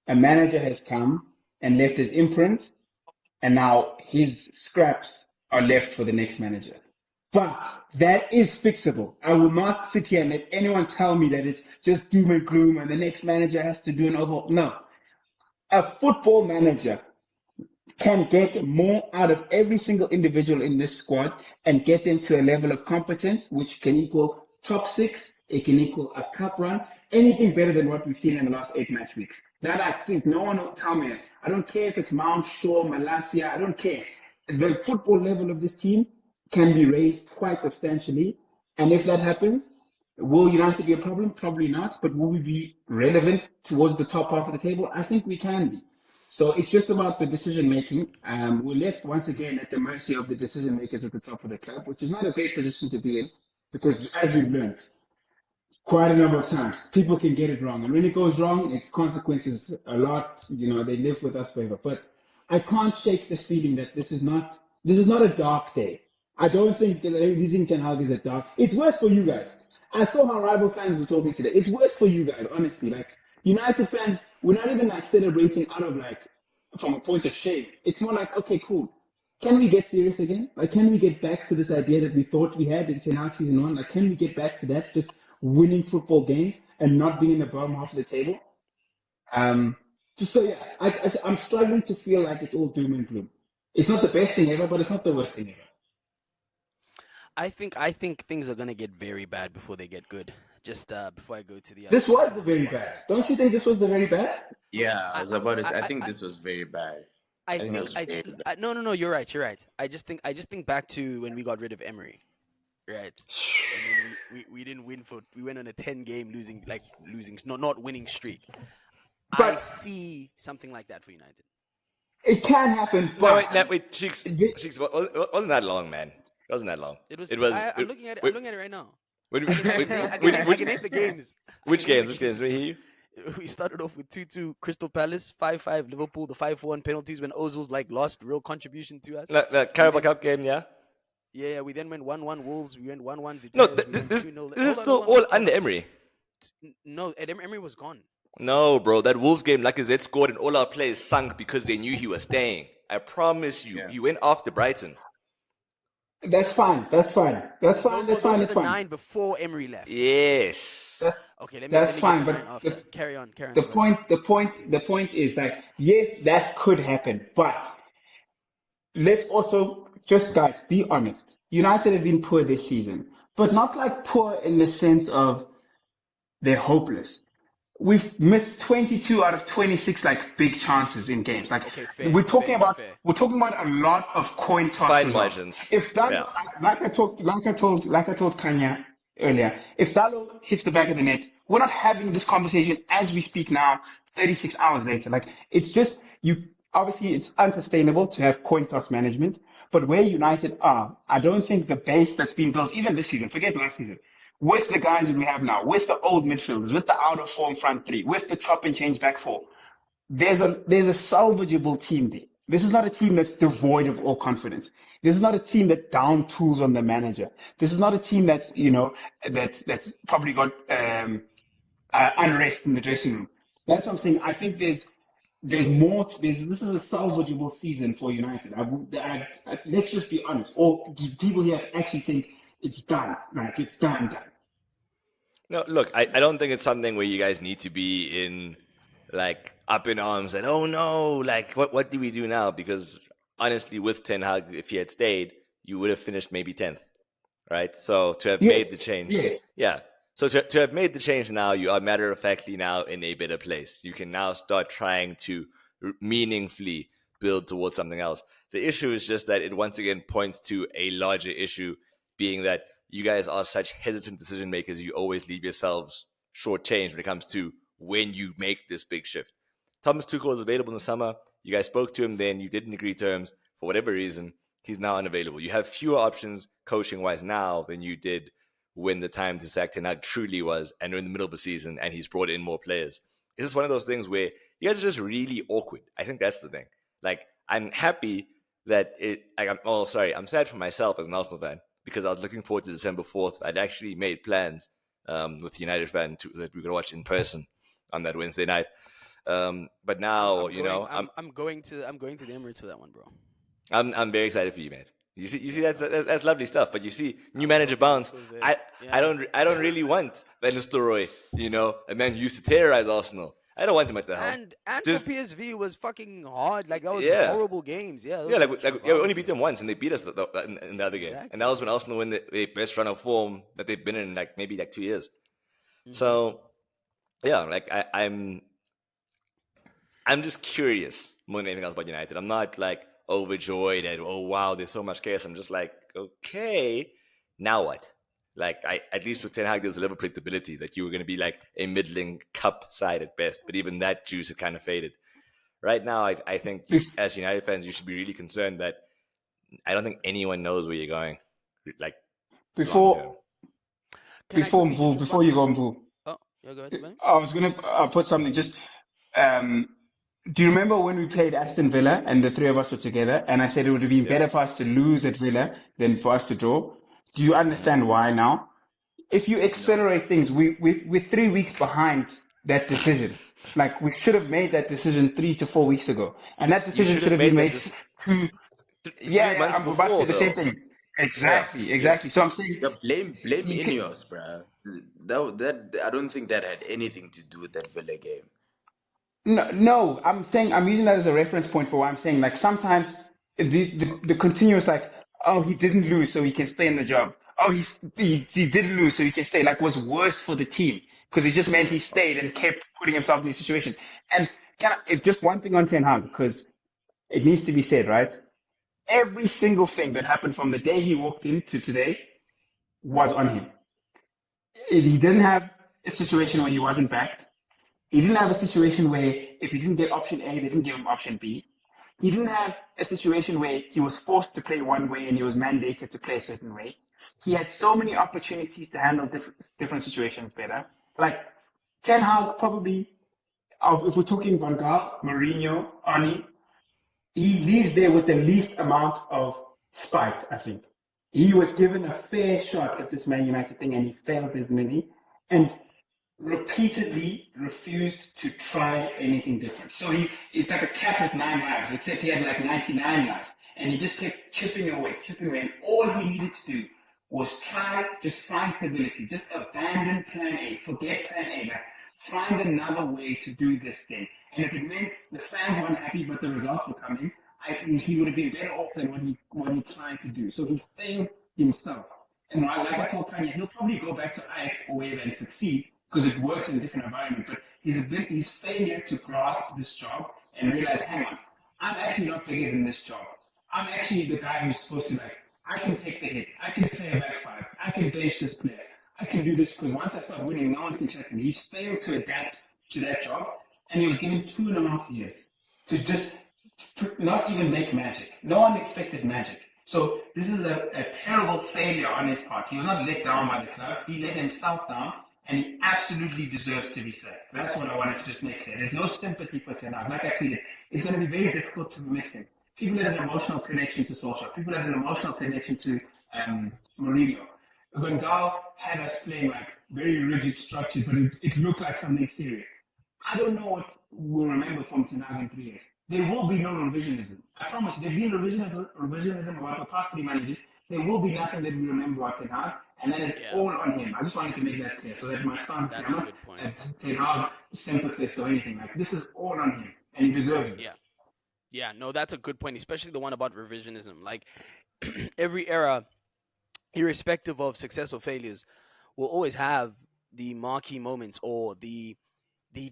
Speaker 5: a manager has come and left his imprint, and now his scraps are left for the next manager. But that is fixable. I will not sit here and let anyone tell me that it's just doom and gloom and the next manager has to do an overhaul. No. A football manager can get more out of every single individual in this squad and get them to a level of competence which can equal top six, it can equal a cup run, anything better than what we've seen in the last 8 match weeks. That I think no one will tell me that. I don't care if it's Mount, Shaw, Mlalazi, I don't care. The football level of this team can be raised quite substantially. And if that happens, will United be a problem? Probably not. But will we be relevant towards the top half of the table? I think we can be. So it's just about the decision making. We're left once again at the mercy of the decision makers at the top of the club, which is not a great position to be in, because as we've learned quite a number of times, people can get it wrong, and when it goes wrong, its consequences a lot. They live with us forever. But I can't shake the feeling that this is not a dark day. I don't think that losing Ten Hag is a dark. It's worse for you guys. I saw how rival fans were talking today. It's worse for you guys, honestly. Like, United fans, we're not even like celebrating out of like from a point of shame. It's more like, okay, cool. Can we get serious again? Like, can we get back to this idea that we thought we had in Ten Hag season 1? Like, can we get back to that? Just winning football games and not being in the bottom half of the table. So yeah, I'm struggling to feel like it's all doom and gloom. It's not the best thing ever, but it's not the worst thing ever.
Speaker 1: I think things are gonna get very bad before they get good. Just before I go to the other.
Speaker 5: This was the very bad. Don't you think this was the very bad?
Speaker 4: Yeah, I was about to say, I think this was very bad.
Speaker 1: No. You're right. I just think back to when we got rid of Emery, right? And then we didn't win we went on a 10-game not winning streak. But I see something like that for United.
Speaker 5: It can happen. But
Speaker 2: wait, Cheeks, wasn't that long, man? It wasn't that long.
Speaker 1: It was. I'm looking at it right now. I can name the games.
Speaker 2: Which games? We hear you.
Speaker 1: We started off with 2-2 Crystal Palace, 5-5 Liverpool, the 5-4 penalties when Ozil's lost real contribution to us.
Speaker 2: The Carabao Cup game, yeah?
Speaker 1: Yeah. We then went 1-1 Wolves. We went 1-1 Vitesse.
Speaker 2: No, this is still all under Emery.
Speaker 1: No, Emery was gone.
Speaker 2: No, bro. That Wolves game, Lacazette scored and all our players sunk because they knew he was staying. I promise you. Yeah. He went after Brighton.
Speaker 5: That's fine. That's fine. It's fine.
Speaker 1: 9 before Emery left.
Speaker 2: Yes.
Speaker 1: Okay, let
Speaker 5: me fine,
Speaker 1: but carry on.
Speaker 5: The point is that yes, that could happen, but let's also just, guys, be honest. United have been poor this season, but not like poor in the sense of they're hopeless. We've missed 22 out of 26 big chances in games. We're talking about a lot of coin toss.
Speaker 2: Fine margins.
Speaker 5: If Dalo, like I told Khanya earlier, if Dalo hits the back of the net, we're not having this conversation as we speak now, 36 hours later. It's just obviously it's unsustainable to have coin toss management, but where United are, I don't think the base that's been built even this season, forget last season, with the guys that we have now, with the old midfielders, with the out of form front three, with the chop and change back four, there's a salvageable team there. This is not a team that's devoid of all confidence. This is not a team that down tools on the manager. This is not a team that's that's probably got unrest in the dressing room. That's what I'm saying. I think there's more. This is a salvageable season for United. Let's just be honest. Or do people here actually think it's done? Like it's done.
Speaker 2: No, look, I don't think it's something where you guys need to be in like up in arms and oh no, like what do we do now? Because honestly, with Ten Hag, if he had stayed, you would have finished maybe 10th, right? So to have made the
Speaker 5: Yes,
Speaker 2: change,
Speaker 5: yes.
Speaker 2: yeah. So to have made the change now, you are matter of factly now in a better place. You can now start trying to meaningfully build towards something else. The issue is just that it once again points to a larger issue, being that you guys are such hesitant decision makers. You always leave yourselves shortchanged when it comes to when you make this big shift. Thomas Tuchel is available in the summer. You guys spoke to him then. You didn't agree terms for whatever reason. He's now unavailable. You have fewer options coaching wise now than you did when the time to sack Ten Hag truly was, and we're in the middle of the season, and he's brought in more players. It's just one of those things where you guys are just really awkward. I think that's the thing. Like, I'm happy that I'm sad for myself as an Arsenal fan because I was looking forward to December 4th. I'd actually made plans with United fan that we could watch in person on that Wednesday night. But now,
Speaker 1: I'm going to the Emirates for that one, bro.
Speaker 2: I'm very excited for you, man. You see that's lovely stuff. But you see, new manager bounce. I don't really want Van Nistelrooy, a man who used to terrorize Arsenal. I don't want him at the helm.
Speaker 1: And
Speaker 2: Just,
Speaker 1: for PSV was fucking hard. Like that was
Speaker 2: Yeah.
Speaker 1: horrible games. Yeah.
Speaker 2: yeah, we only beat them once, and they beat us in the other game,
Speaker 1: Exactly.
Speaker 2: and that was when Arsenal win the best run of form that they've been in maybe 2 years.
Speaker 1: Mhm.
Speaker 2: So, yeah, I'm just curious more than anything else about United. I'm not overjoyed at oh wow, there's so much chaos. I'm just like, okay, now what? At least with Ten Hag, there's a level of predictability that you were going to be a middling cup side at best, but even that juice had kind of faded. Right now, I think as United fans, you should be really concerned that I don't think anyone knows where you're going. Long term.
Speaker 5: Before
Speaker 1: Can I quickly just
Speaker 5: before
Speaker 1: respond
Speaker 5: you
Speaker 1: to
Speaker 5: go,
Speaker 1: that?
Speaker 5: Mvu,
Speaker 1: Oh, yeah, go ahead, Thabani.
Speaker 5: I was gonna put something. Just do you remember when we played Aston Villa and the three of us were together? And I said it would have been better for us to lose at Villa than for us to draw. Do you understand why now? If you accelerate things, we're 3 weeks behind that decision. Like we should have made that decision 3 to 4 weeks ago, and that decision should have been made two.
Speaker 2: 3 months
Speaker 5: I'm about to
Speaker 2: before,
Speaker 5: say the same
Speaker 2: though.
Speaker 5: thing. Exactly. So I'm saying,
Speaker 4: Yeah, blame
Speaker 5: you can,
Speaker 4: Ineos, bruh. That I don't think that had anything to do with that Villa game.
Speaker 5: no, I'm saying I'm using that as a reference point for what I'm saying. Like sometimes the continuous oh, he didn't lose, so he can stay in the job. Oh, he didn't lose, so he can stay. Was worse for the team because it just meant he stayed and kept putting himself in these situations. And it's just one thing on Ten Hag because it needs to be said, right? Every single thing that happened from the day he walked in to today was on him. He didn't have a situation where he wasn't backed. He didn't have a situation where if he didn't get option A, they didn't give him option B. He didn't have a situation where he was forced to play one way and he was mandated to play a certain way. He had so many opportunities to handle different situations better. Ten Hag probably, if we're talking Van Gaal, Mourinho, Ani, he leaves there with the least amount of spite, I think. He was given a fair shot at this Man United thing and he failed dismally and repeatedly refused to try anything different. So he's like a cat with 9 lives, except he had 99 lives. And he just kept chipping away. And all he needed to do was just find stability, just abandon plan A, forget plan A, find another way to do this thing. And if it meant the fans weren't happy but the results were coming, he would have been better off than what he tried to do. So he failed himself. And I told Khanya, he'll probably go back to Ajax or wherever and succeed because it works in a different environment. But his failure to grasp this job and realize, hang on, I'm actually not bigger than this job. I'm actually the guy who's supposed to I can take the hit. I can play a back five. I can bench this player. I can do this because once I start winning, no one can check him. He's failed to adapt to that job, and he was given 2.5 years to just not even make magic. No one expected magic. So this is a terrible failure on his part. He was not let down by the club. He let himself down, and he absolutely deserves to be sacked. That's what I wanted to just make clear. There's no sympathy for Ten Hag. Like I tweeted, it's going to be very difficult to miss him. People that have an emotional connection to Solskjaer. People that have an emotional connection to Mourinho. Van Gaal had us playing very rigid structured, but it looked like something serious. I don't know will remember from Ten Hag in 3 years. There will be no revisionism. I promise you, there'll be revisionism about the past 3 managers. There will be nothing that we remember about Ten Hag, and that is
Speaker 1: Yeah,
Speaker 5: all on him. I just wanted to make that clear so that my stance is clear.
Speaker 1: that's
Speaker 5: I'm
Speaker 1: a
Speaker 5: not
Speaker 1: good
Speaker 5: a
Speaker 1: point.
Speaker 5: Ten Hag sympathist or anything. Like, this is all on him, and he deserves
Speaker 1: Yeah,
Speaker 5: this.
Speaker 1: yeah, no, that's a good point, especially the one about revisionism. Like every era, irrespective of success or failures, will always have the marquee moments or the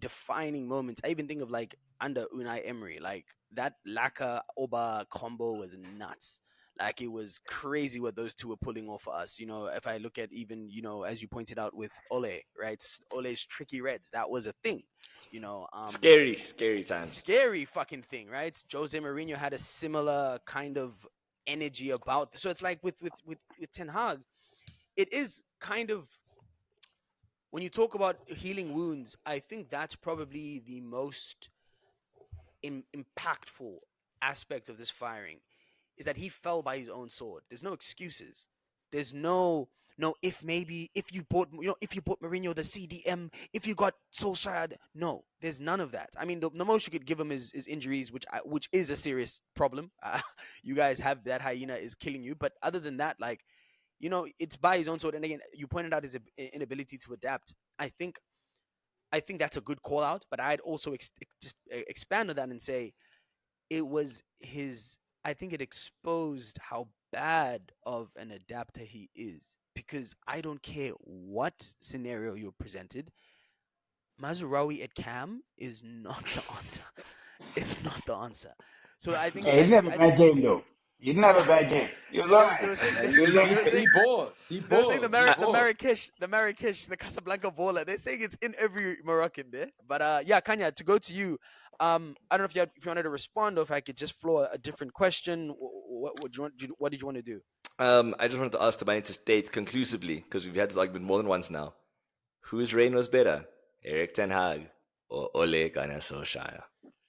Speaker 1: defining moments. I even think of like under Unai Emery, like that Laka Oba combo was nuts. Like it was crazy what those two were pulling off for us. You know, if I look at even, you know, as you pointed out with Ole, right? Ole's tricky reds, that was a thing. You know,
Speaker 2: Scary times.
Speaker 1: scary fucking thing, right? Jose Mourinho had a similar kind of energy about. So it's like with Ten Hag, it is kind of when you talk about healing wounds, I think that's probably the most impactful aspect of this firing is that he fell by his own sword. There's no excuses. There's no if maybe if you bought if you bought Mourinho the CDM, if you got Solskjaer, no, there's none of that. I mean, the most you could give him is injuries, which is a serious problem. You guys have that hyena is killing you, but other than that, like it's by his own sword. And again, you pointed out his inability to adapt. I think that's a good call out, but I'd also just expand on that and say it was his. I think it exposed how bad of an adapter he is because I don't care what scenario you're presented. Mazurawi at Cam is not the answer. It's not the answer. So I think
Speaker 5: Hey, he
Speaker 1: I
Speaker 5: didn't
Speaker 1: think
Speaker 5: have
Speaker 1: I
Speaker 5: a
Speaker 1: think
Speaker 5: bad game though. He didn't have a bad game. He was alright.
Speaker 1: they were saying
Speaker 5: Like, he was alright.
Speaker 4: He bought. He
Speaker 1: they were saying
Speaker 4: bought. He
Speaker 1: the
Speaker 4: bought.
Speaker 1: Marrakesh, the Casablanca baller. They're saying it's in every Moroccan there. But yeah, Khanya, to go to you. I don't know if you wanted to respond or if I could just floor a different question. What did you want to do?
Speaker 2: I just wanted to ask Thabani to state conclusively, because we've had this argument more than once now, whose reign was better, Erik Ten Hag or Ole Gunnar Solskjaer?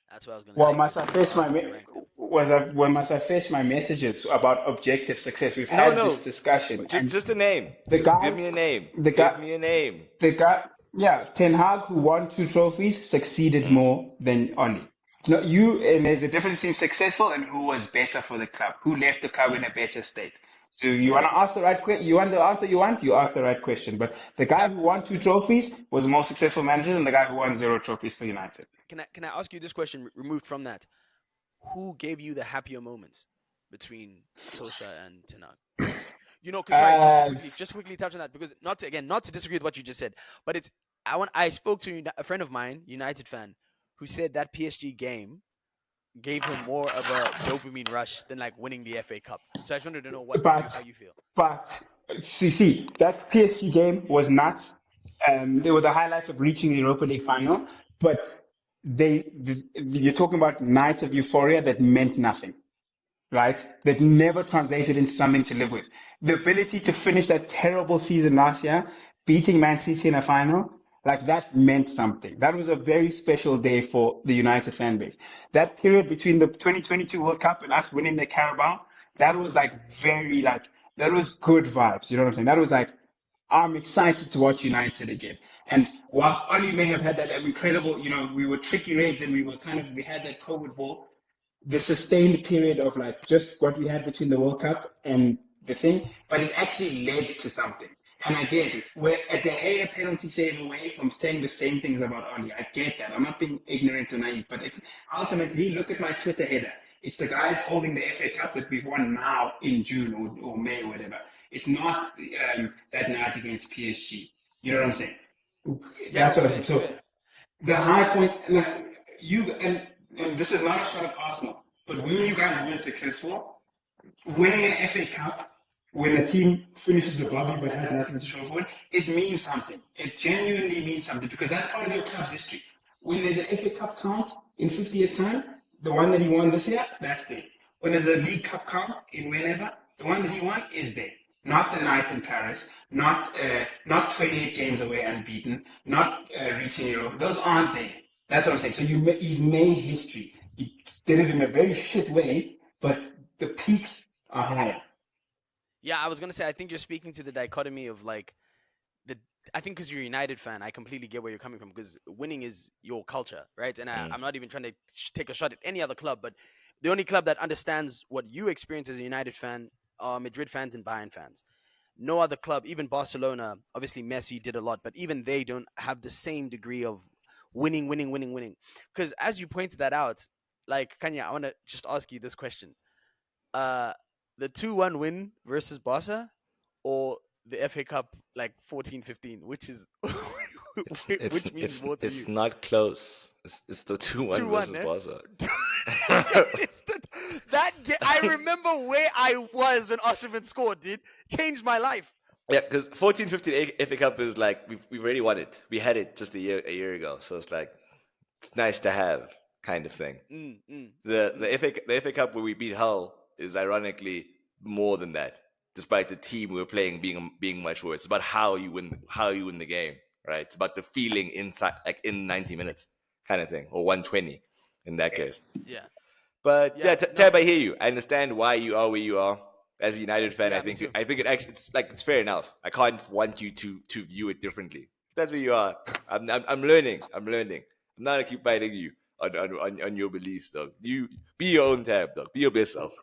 Speaker 1: That's what I was gonna
Speaker 5: Well,
Speaker 1: say
Speaker 5: must
Speaker 1: because
Speaker 5: I
Speaker 1: he was
Speaker 5: fetch
Speaker 1: asking to rank them.
Speaker 5: must I fetch my messages about objective success? We've
Speaker 2: No,
Speaker 5: had this
Speaker 2: no,
Speaker 5: discussion,
Speaker 2: just
Speaker 5: and
Speaker 2: just a name.
Speaker 5: the
Speaker 2: Just give
Speaker 5: guy,
Speaker 2: me a name.
Speaker 5: the
Speaker 2: Give
Speaker 5: guy,
Speaker 2: me a name.
Speaker 5: the guy, yeah, Ten Hag, who won 2 trophies, succeeded
Speaker 2: Mm.
Speaker 5: more than Oli. No, and there's a difference between successful and who was better for the club, who left the club in a better state. So you want
Speaker 1: Okay.
Speaker 5: to ask the right question, you want the answer you want, you ask the right question. But the guy
Speaker 1: Tab,
Speaker 5: who won 2 trophies was a more successful manager than the guy who won 0 trophies for United.
Speaker 1: can I ask you this question removed from that? Who gave you the happier moments between Solskjaer and Ten Hag? Because sorry,
Speaker 5: Uh,
Speaker 1: just to quickly touch on that because not to disagree with what you just said, but I spoke to a friend of mine, United fan, who said that PSG game gave him more of a dopamine rush than like winning the FA Cup. So I just wanted to know how
Speaker 5: but
Speaker 1: you feel.
Speaker 5: but see, that PSG game was nuts. They were the highlights of reaching the Europa League final, but you're talking about nights of euphoria that meant nothing, right? That never translated into something to live with. The ability to finish that terrible season last year, beating Man City in a final, like that meant something. That was a very special day for the United fan base. That period between the 2022 World Cup and us winning the Carabao, that was that was good vibes. You know what I'm saying? That was like, I'm excited to watch United again. And whilst Oli may have had that incredible, we were tricky reds and we had that COVID ball, the sustained period of like just what we had between the World Cup and the thing, but it actually led to something. And I get it. We're a De Gea penalty save away from saying the same things about Oli. I get that. I'm not being ignorant or naive, but ultimately, look at my Twitter header. It's the guys holding the FA Cup that we've won now in June or May or whatever. It's not that night against PSG. You know what I'm saying?
Speaker 1: Yeah, no,
Speaker 5: That's what I'm saying.
Speaker 1: fair,
Speaker 5: So
Speaker 1: fair.
Speaker 5: the high points, like and this is not a shot at Arsenal, but when you guys were successful, winning an FA Cup, when a team finishes the lobby but has nothing to show for it, it means something. It genuinely means something because that's part of your club's history. When there's an FA Cup count in 50 years' time, the one that he won this year, that's there. When there's a League Cup count in whenever, the one that he won is there. Not the night in Paris, not 28 games away unbeaten, not reaching Europe. Those aren't there. That's what I'm saying. So he's made history. He did it in a very shit way, but the peaks are higher.
Speaker 1: Yeah, I was gonna say I think you're speaking to the dichotomy of like I think because you're a United fan, I completely get where you're coming from because winning is your culture, right? And
Speaker 2: Mm.
Speaker 1: I'm not even trying to take a shot at any other club, but the only club that understands what you experience as a United fan are Madrid fans and Bayern fans. No other club, even Barcelona, obviously Messi did a lot, but even they don't have the same degree of winning, winning, winning, winning. Because as you pointed that out, like Kanya, I want to just ask you this question: uh, the 2-1 win versus Barca, or the FA Cup like 14-15, which is which means more to
Speaker 2: It's
Speaker 1: you?
Speaker 2: not close. It's the
Speaker 1: It's
Speaker 2: 2-1
Speaker 1: 2-1,
Speaker 2: versus
Speaker 1: eh?
Speaker 2: Barca.
Speaker 1: It's I remember where I was when Osimhen scored, dude. Changed my life.
Speaker 2: Yeah, because 14-15 FA Cup is like we already won it. We had it just a year ago, so it's like it's nice to have kind of thing.
Speaker 1: Mm, mm,
Speaker 2: The
Speaker 1: mm.
Speaker 2: the FA Cup where we beat Hull is ironically more than that, despite the team we were playing being much worse. It's about how you win the game, right? It's about the feeling inside, like in 90 minutes, kind of thing, or 120 in that case.
Speaker 1: Yeah,
Speaker 2: But yeah,
Speaker 1: yeah, no,
Speaker 2: Tab, I hear you. I understand why you are where you are. As a United fan, I
Speaker 1: yeah, me
Speaker 2: think
Speaker 1: too.
Speaker 2: I think it actually it's fair enough. I can't want you to view it differently. That's where you are. I'm learning. I'm learning. I'm not gonna keep fighting you on your beliefs, dog. You be your own Tab, dog. Be your best self.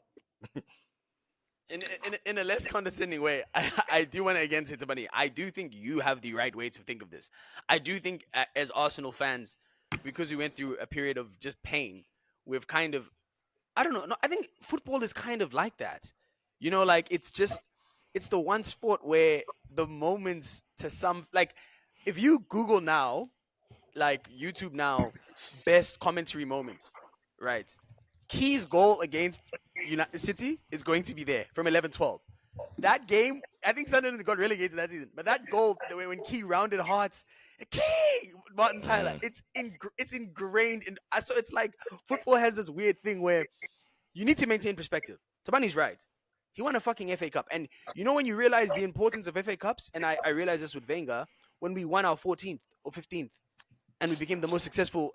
Speaker 1: In a less condescending way, I do want to again say to Bunny, I do think you have the right way to think of this. I do think as Arsenal fans, because we went through a period of just pain, we've kind of I don't know. No, I think football is kind of like that. You know, like it's the one sport where the moments to some like if you Google now, like YouTube now, best commentary moments, right? Key's goal against United City is going to be there from 11-12. That game, I think Sunderland got relegated that season, but that goal when Key rounded Hearts, Key Martin Tyler,
Speaker 2: Mm.
Speaker 1: it's ingrained in. So it's like football has this weird thing where you need to maintain perspective. Tabani's right. He won a fucking FA Cup. And you know when you realize the importance of FA Cups, and I realized this with Wenger, when we won our 14th or 15th, and we became the most successful.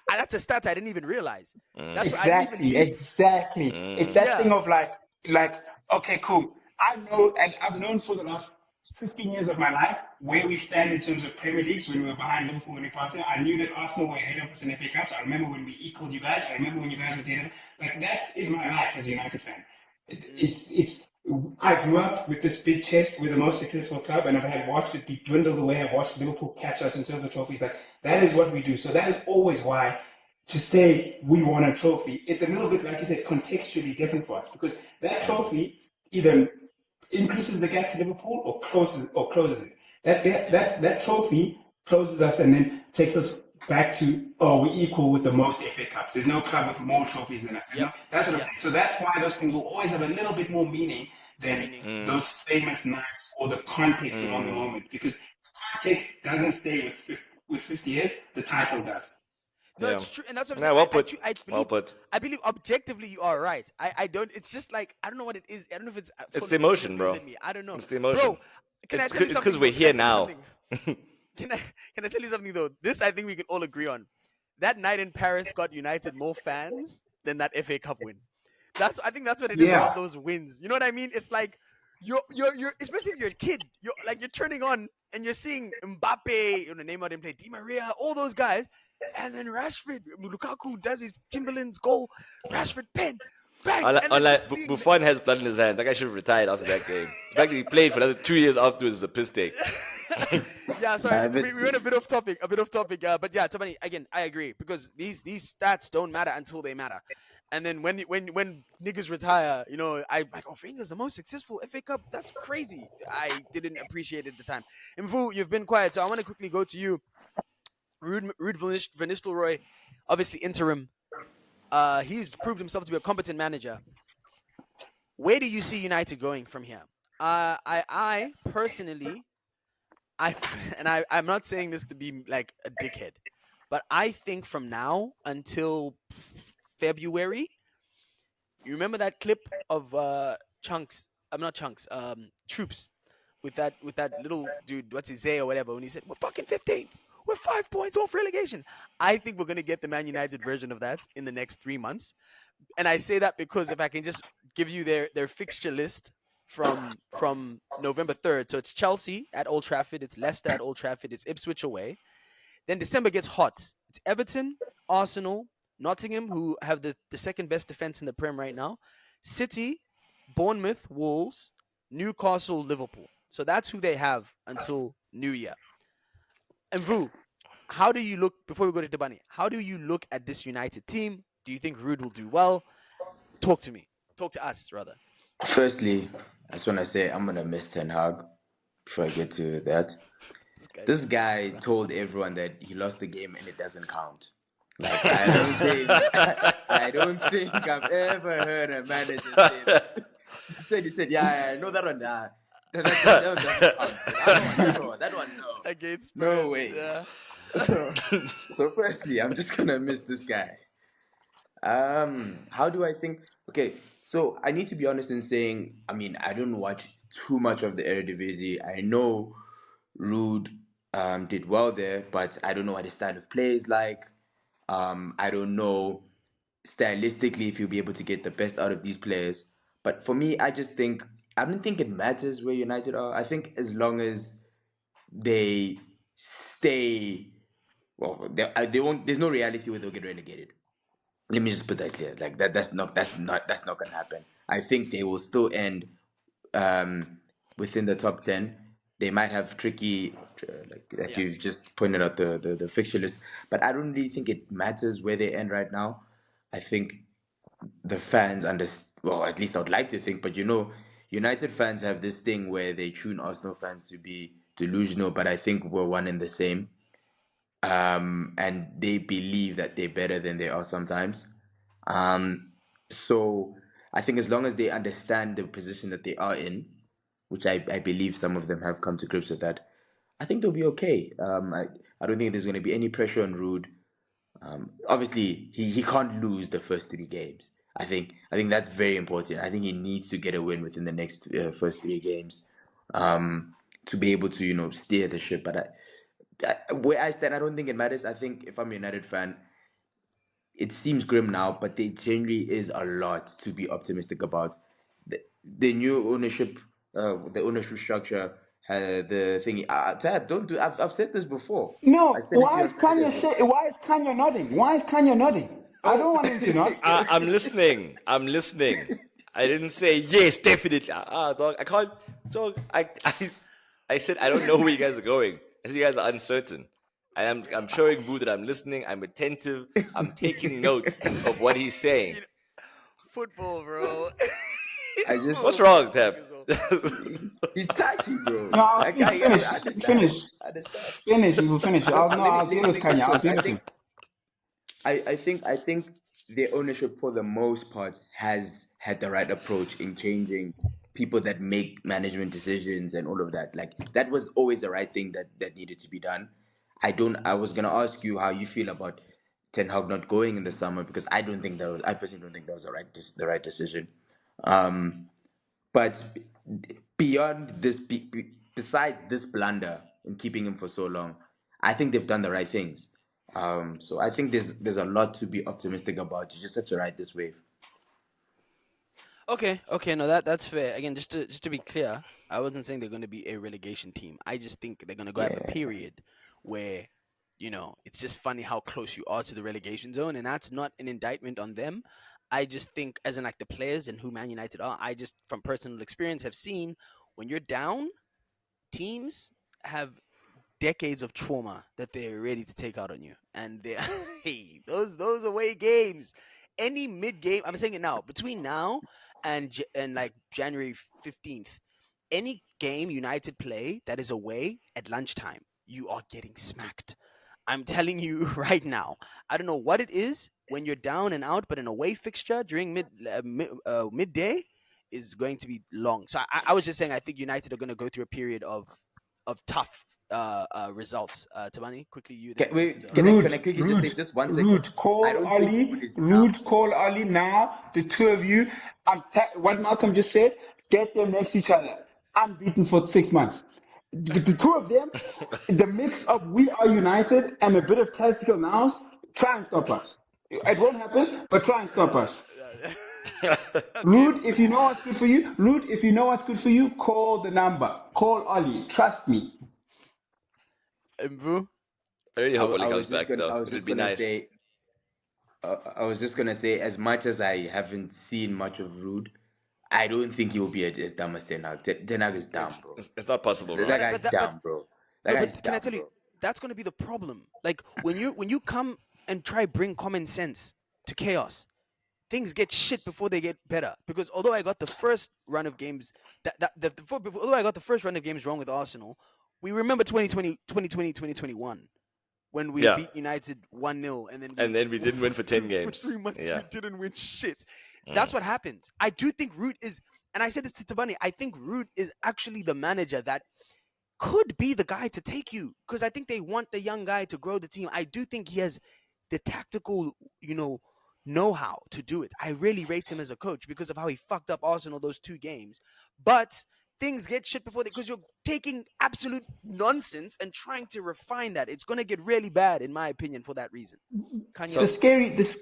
Speaker 1: That's a stat I didn't even realize.
Speaker 2: Mm.
Speaker 1: That's what I didn't even
Speaker 5: Exactly,
Speaker 1: deep.
Speaker 5: exactly. It's
Speaker 2: Mm.
Speaker 5: that thing
Speaker 1: Yeah.
Speaker 5: of like, okay, cool. I know, and I've known for the last 15 years of my life where we stand in terms of Premier Leagues when we were behind Liverpool when we passed it. I knew that Arsenal were ahead of us in FA Cups. I remember when we equaled you guys. I remember when you guys were dead. Like, that is my life as a United fan.
Speaker 1: Mm.
Speaker 5: I grew up with this big chest. We're the most successful club, and I've had watched it be dwindled away. I've watched Liverpool catch us in terms of trophies. Like, that is what we do. So that is always why to say we won a trophy, it's a little bit, like you said, contextually different for us because that
Speaker 2: Mm.
Speaker 5: trophy either increases the gap to Liverpool or closes it. That trophy closes us and then takes us back to we're equal with the most FA Cups. There's no club with more trophies than us.
Speaker 1: Yep.
Speaker 5: That's what I'm
Speaker 1: Yep.
Speaker 5: saying. So that's why those things will always have a little bit more meaning than
Speaker 1: Meaning.
Speaker 2: Mm.
Speaker 5: those famous nights or the context around the
Speaker 2: Mm.
Speaker 5: moment because context doesn't stay with 50 years. The title does.
Speaker 1: No,
Speaker 2: Yeah.
Speaker 1: it's true, and that's what I'm
Speaker 2: Yeah.
Speaker 1: saying.
Speaker 2: Well put.
Speaker 1: I
Speaker 2: Well
Speaker 1: believe
Speaker 2: put.
Speaker 1: objectively you are right. I don't. It's just like I don't know what it is. I don't know if it's
Speaker 2: It's the
Speaker 1: fully for some
Speaker 2: emotion, bro.
Speaker 1: reason me. I don't know,
Speaker 2: It's the emotion.
Speaker 1: bro. Can I tell you
Speaker 2: It's because
Speaker 1: something
Speaker 2: we're
Speaker 1: though? Can I
Speaker 2: here
Speaker 1: tell you
Speaker 2: now.
Speaker 1: something? Can I can I tell you something though? This I think we can all agree on. That night in Paris got United more fans than that FA Cup win. I think that's what it is about
Speaker 5: Yeah.
Speaker 1: those wins. You know what I mean? It's like you're especially if you're a kid, you're turning on and you're seeing Mbappe, Neymar didn't play, Di Maria, all those guys, and then Rashford, Lukaku does his Timberland's goal, Rashford pen, bang, and then just seeing
Speaker 2: Buffon has blood in his hands. That guy should have retired after that game. The fact that he played for another 2 years afterwards is a piss take.
Speaker 1: yeah, sorry,
Speaker 4: Uh, but
Speaker 1: we went a bit off topic, but yeah, Tabani, again, I agree because these stats don't matter until they matter, and then when niggas retire, I like, oh, Wenger's the most successful FA Cup. That's crazy. I didn't appreciate it at the time. Mvu, you've been quiet, so I want to quickly go to you. Ruud van Nistelrooy, obviously interim. He's proved himself to be a competent manager. Where do you see United going from here? I personally, I and I'm not saying this to be like a dickhead, but I think from now until February, you remember that clip of Chunks? I'm not Chunks. Troops with that little dude, what's his Zay or whatever, when he said we're fucking 15th, we're 5 points off relegation. I think we're gonna get the Man United version of that in the next 3 months, and I say that because if I can just give you their fixture list from November 3rd. So it's Chelsea at Old Trafford, it's Leicester at Old Trafford, it's Ipswich away. Then December gets hot. It's Everton, Arsenal, Nottingham, who have the second best defense in the Prem right now, City, Bournemouth, Wolves, Newcastle, Liverpool. So that's who they have until New Year. And Vu, how do you look, before we go to Thabani, how do you look at this United team? Do you think Ruud will do well? Talk to me. Talk to us, rather.
Speaker 4: Firstly, I just want to say I'm going to miss Ten Hag before I get to that. This guy told everyone that he lost the game and it doesn't count. Like, I don't think I've ever heard a manager say that. He said, yeah, no, that one, that doesn't count. That one, no.
Speaker 1: Against Spurs,
Speaker 4: no way.
Speaker 1: Yeah.
Speaker 4: So firstly, I'm just going to miss this guy. How do I think? Okay, so I need to be honest in saying, I mean, I don't watch too much of the Eredivisie. I know Ruud did well there, but I don't know what his style of play is like. I don't know stylistically if he'll be able to get the best out of these players. But for me, I don't think it matters where United are. I think as long as they stay, well, they won't. There's no reality where they'll get relegated. Let me just put that clear. Like that's not gonna happen. I think they will still end within the top 10. They might have tricky, like you've just pointed out the fixture list, but I don't really think it matters where they end right now. I think the fans well, at least I would like to think, but United fans have this thing where they tune Arsenal fans to be delusional, but I think we're one and the same. And they believe that they're better than they are sometimes. So I think as long as they understand the position that they are in, which I believe some of them have come to grips with that, I think they'll be okay. I don't think there's going to be any pressure on Ruud. Obviously, he can't lose the first 3 games. I think that's very important. I think he needs to get a win within the next first 3 games to be able to steer the ship. But where I stand, I don't think it matters. I think if I'm a United fan, it seems grim now, but there generally is a lot to be optimistic about. The new ownership, the ownership structure, the thingy. Tab, don't do. I've said this before.
Speaker 5: No,
Speaker 4: I said it to
Speaker 5: why
Speaker 4: you
Speaker 5: is
Speaker 4: on Twitter.
Speaker 5: Why is Khanya nodding? Why is Khanya nodding? I don't want him to nod.
Speaker 2: I'm listening. I didn't say yes, definitely. Dog, I can't. Dog, I said I don't know where you guys are going. I said you guys are uncertain. And I'm showing Vu that I'm listening. I'm attentive. I'm taking note of what he's saying.
Speaker 1: Football, bro.
Speaker 2: What's wrong, Tab?
Speaker 4: He's touchy, bro.
Speaker 5: No, I'll finish. Finish. You will finish. I'll deal with Khanya. I'll deal with him.
Speaker 4: I think their ownership for the most part has had the right approach in changing people that make management decisions and all of that. Like that was always the right thing that needed to be done. I was gonna ask you how you feel about Ten Hag not going in the summer, because I personally don't think that was the right decision. But beyond this, besides this blunder in keeping him for so long, I think they've done the right things. So I think there's a lot to be optimistic about. You just have to ride this wave.
Speaker 1: Okay, no, that's fair. Again, just to be clear, I wasn't saying they're going to be a relegation team. I just think they're going to go have a period where, it's just funny how close you are to the relegation zone, and that's not an indictment on them. I just think, as in like the players and who Man United are, I just from personal experience have seen when you're down, teams have decades of trauma that they're ready to take out on you, and they those away games, any mid game. I'm saying it now, between now and like January 15th, any game United play that is away at lunchtime, you are getting smacked. I'm telling you right now. I don't know what it is when you're down and out, but an away fixture during midday is going to be long. So I was just saying I think United are going to go through a period of tough results. Thabani, quickly you.
Speaker 4: Can I quickly just take just 1 second?
Speaker 5: Ruud, call Ali now. The two of you. What Malcom just said. Get them next to each other. Unbeaten for 6 months. The two of them, the mix of we are United and a bit of tactical nous, try and stop us. It won't happen, but try and stop us. Rude, if you know what's good for you, Rude, if you know what's good for you, call the number. Call Ollie. Trust me.
Speaker 1: Mvu?
Speaker 2: I really
Speaker 4: I,
Speaker 2: hope Oli
Speaker 4: I
Speaker 2: comes
Speaker 4: was just
Speaker 2: back
Speaker 4: gonna,
Speaker 2: though.
Speaker 4: I was
Speaker 2: It'd
Speaker 4: just
Speaker 2: be
Speaker 4: gonna
Speaker 2: nice.
Speaker 4: say, I was just gonna say, as much as I haven't seen much of Rude, I don't think he'll be as dumb as Ten Hag. Ten Hag is dumb, bro.
Speaker 2: It's not possible,
Speaker 4: That
Speaker 2: bro.
Speaker 4: guy's dumb, bro. That
Speaker 1: No,
Speaker 4: guy's
Speaker 1: but can I
Speaker 4: dumb,
Speaker 1: tell you,
Speaker 4: bro.
Speaker 1: that's going to be the problem. Like when you come and try bring common sense to chaos, things get shit before they get better. Because although I got the first run of games although I got the first run of games wrong with Arsenal, we remember 2021 when we
Speaker 2: Yeah.
Speaker 1: beat United 1-0 and then
Speaker 2: And then we didn't win for 10
Speaker 1: for
Speaker 2: games.
Speaker 1: 3 months
Speaker 2: Yeah.
Speaker 1: we didn't win shit. That's what happens. I do think Root is, and I said this to Thabani, I think Root is actually the manager that could be the guy to take you, because I think they want the young guy to grow the team. I do think he has the tactical, know-how to do it. I really rate him as a coach because of how he fucked up Arsenal those 2 games. But things get shit before because you're taking absolute nonsense and trying to refine that. It's gonna get really bad, in my opinion, for that reason.
Speaker 5: The
Speaker 1: Kanye,
Speaker 5: scary, this,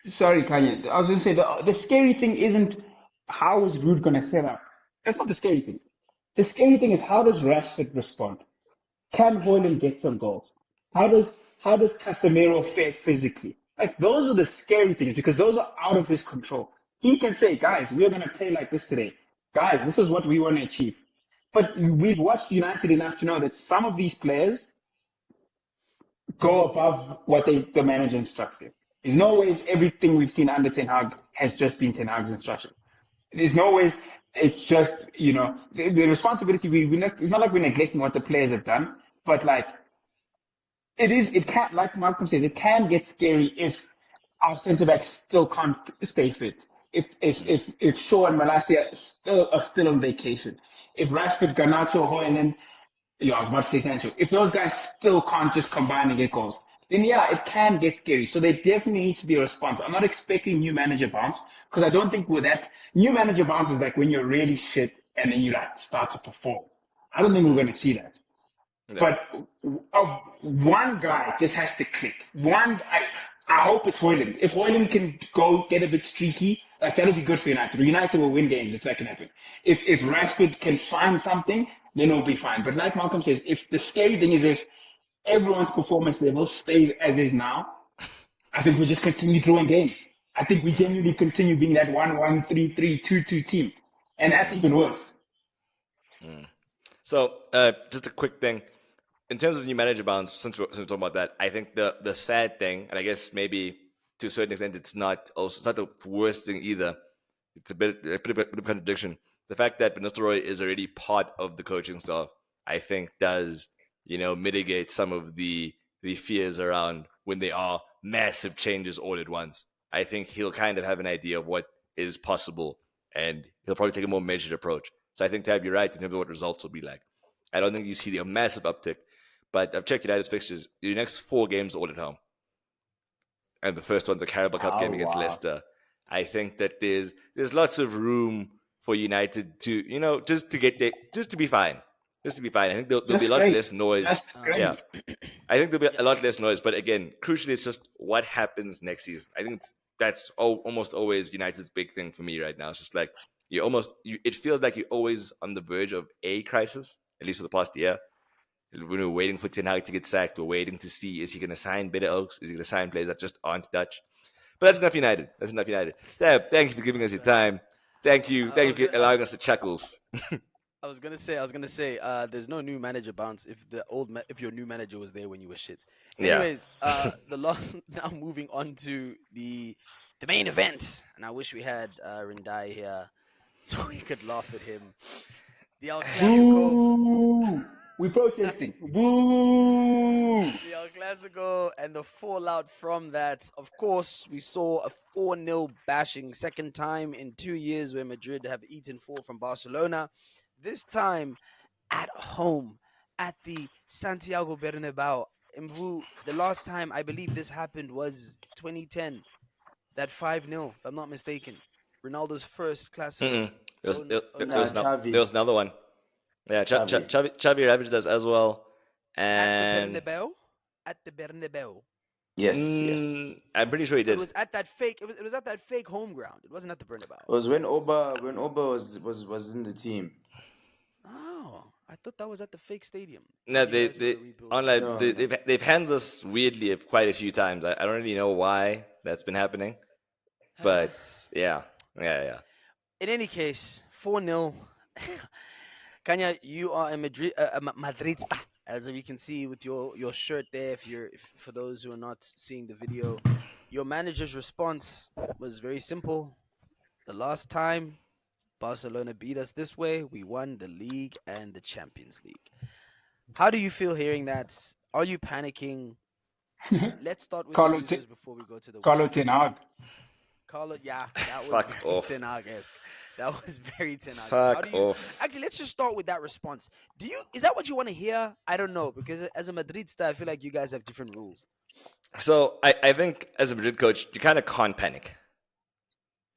Speaker 5: sorry, Kanye. I was going to say the scary thing isn't how is Rude going to set up. That's not the scary thing. The scary thing is how does Rashford respond? Can Hoyland get some goals? How does Casemiro fare physically? Like those are the scary things because those are out of his control. He can say, guys, we're going to play like this today. Guys, this is what we want to achieve. But we've watched United enough to know that some of these players go above what the manager instructs them. There's no way everything we've seen under Ten Hag has just been Ten Hag's instructions. There's no way it's just, the responsibility, it's not like we're neglecting what the players have done, but like, it can't, like Malcolm says, it can get scary if our centre backs still can't stay fit. If Shaw and Mlalazi are still on vacation. If Rashford, Garnacho, Hoyland, yeah, I was about to say Sancho. If those guys still can't just combine and get goals, then yeah, it can get scary. So there definitely needs to be a response. I'm not expecting new manager bounce because I don't think with that new manager bounce is like when you're really shit and then you like start to perform. I don't think we're going to see that.
Speaker 2: Yeah.
Speaker 5: But one guy just has to click. I hope it's Hoyland. If Hoyland can go get a bit streaky, like that'll be good for United. United will win games if that can happen. If Rashford can find something, then it'll be fine. But like Malcolm says, if the scary thing is if everyone's performance level stays as is now, I think we just continue drawing games. I think we genuinely continue being that 1-1, 3-3, 2-2 team. And that's even worse.
Speaker 2: So, just a quick thing. In terms of new manager bounce, since we're talking about that, I think the sad thing, and I guess maybe to a certain extent, it's not the worst thing either. It's a bit of a contradiction. The fact that Van Nistelrooy is already part of the coaching staff, I think, does mitigate some of the fears around when there are massive changes all at once. I think he'll kind of have an idea of what is possible, and he'll probably take a more measured approach. So I think Tab, you're right in terms of what results will be like. I don't think you see a massive uptick, but I've checked United's fixtures. Your next 4 games are all at home, and the first one's a Carabao Cup game against Leicester. I think that there's lots of room for United to just to get there, just to be fine. Just to be fine. I think there'll be a lot less noise.
Speaker 5: That's great.
Speaker 2: Yeah. I think there'll be a lot less noise. But again, crucially, it's just what happens next season. I think that's almost always United's big thing for me right now. It's just like it feels like you're always on the verge of a crisis, at least for the past year. When we're waiting for Ten Hag to get sacked, we're waiting to see, is he going to sign better oaks? Is he going to sign players that just aren't Dutch? But that's enough United. Tab, thank you for giving us your time. Thank you for allowing us the chuckles.
Speaker 1: I was gonna say, there's no new manager bounce if your new manager was there when you were shit.
Speaker 2: Yeah.
Speaker 1: Anyways, now moving on to the main event, and I wish we had Rindai here so we could laugh at him. The El Clasico.
Speaker 5: Boo! We're protesting. Boo!
Speaker 1: The El Clasico and the fallout from that. Of course, we saw a 4-0 bashing, second time in 2 years where Madrid have eaten 4 from Barcelona. This time at home at the Santiago Bernabeu. Mvu, the last time I believe this happened was 2010, that 5-0, if I'm not mistaken. Ronaldo's first Clasico.
Speaker 2: There was another one. Yeah,
Speaker 4: Xavi.
Speaker 2: Xavi ravaged us as well.
Speaker 1: At
Speaker 2: And
Speaker 1: the Bernabeu? At the Bernabeu.
Speaker 4: Yes, yes.
Speaker 2: I'm pretty sure he
Speaker 1: But it
Speaker 2: did.
Speaker 1: was at that fake. It was at that fake home ground. It wasn't at the Bernabeu.
Speaker 4: It was when Oba was in the team.
Speaker 1: Oh, I thought that was at the fake stadium
Speaker 2: No,
Speaker 1: when you
Speaker 2: they
Speaker 1: guys
Speaker 2: they
Speaker 1: were rebuilding.
Speaker 2: unlike
Speaker 4: No, no.
Speaker 2: they've handled us weirdly quite a few times. I don't really know why that's been happening, but yeah.
Speaker 1: In any case, 4-0. Kanya, you are a Madridista, as we can see with your shirt there. If for those who are not seeing the video, your manager's response was very simple. The last time Barcelona beat us this way, we won the league and the Champions League. How do you feel hearing that? Are you panicking? Let's start with the
Speaker 5: Carlo,
Speaker 1: losers before we go to the
Speaker 5: Carlo
Speaker 1: winners.
Speaker 5: Ten Hag.
Speaker 1: Carlo, yeah, that was
Speaker 2: Fuck
Speaker 1: very
Speaker 2: off.
Speaker 1: Ten Hag-esque. That was very Ten Hag-esque. How do
Speaker 2: Fuck
Speaker 1: you
Speaker 2: off.
Speaker 1: actually? Let's just start with that response. Is that what you want to hear? I don't know because as a Madrid star, I feel like you guys have different rules.
Speaker 2: So I think as a Madrid coach, you kind of can't panic.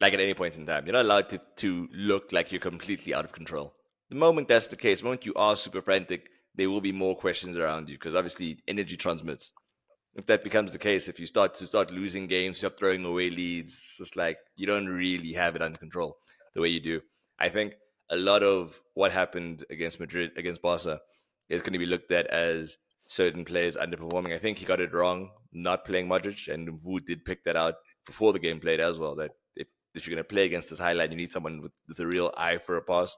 Speaker 2: Like at any point in time, you're not allowed to look like you're completely out of control. The moment that's the case, the moment you are super frantic, there will be more questions around you because obviously energy transmits. If that becomes the case, if you start losing games, you're throwing away leads, it's just like you don't really have it under control the way you do. I think a lot of what happened against Madrid, against Barca, is going to be looked at as certain players underperforming. I think he got it wrong not playing Modric, and Mvuyelwa did pick that out before the game played as well. That if you're going to play against this highline, you need someone with a real eye for a pass.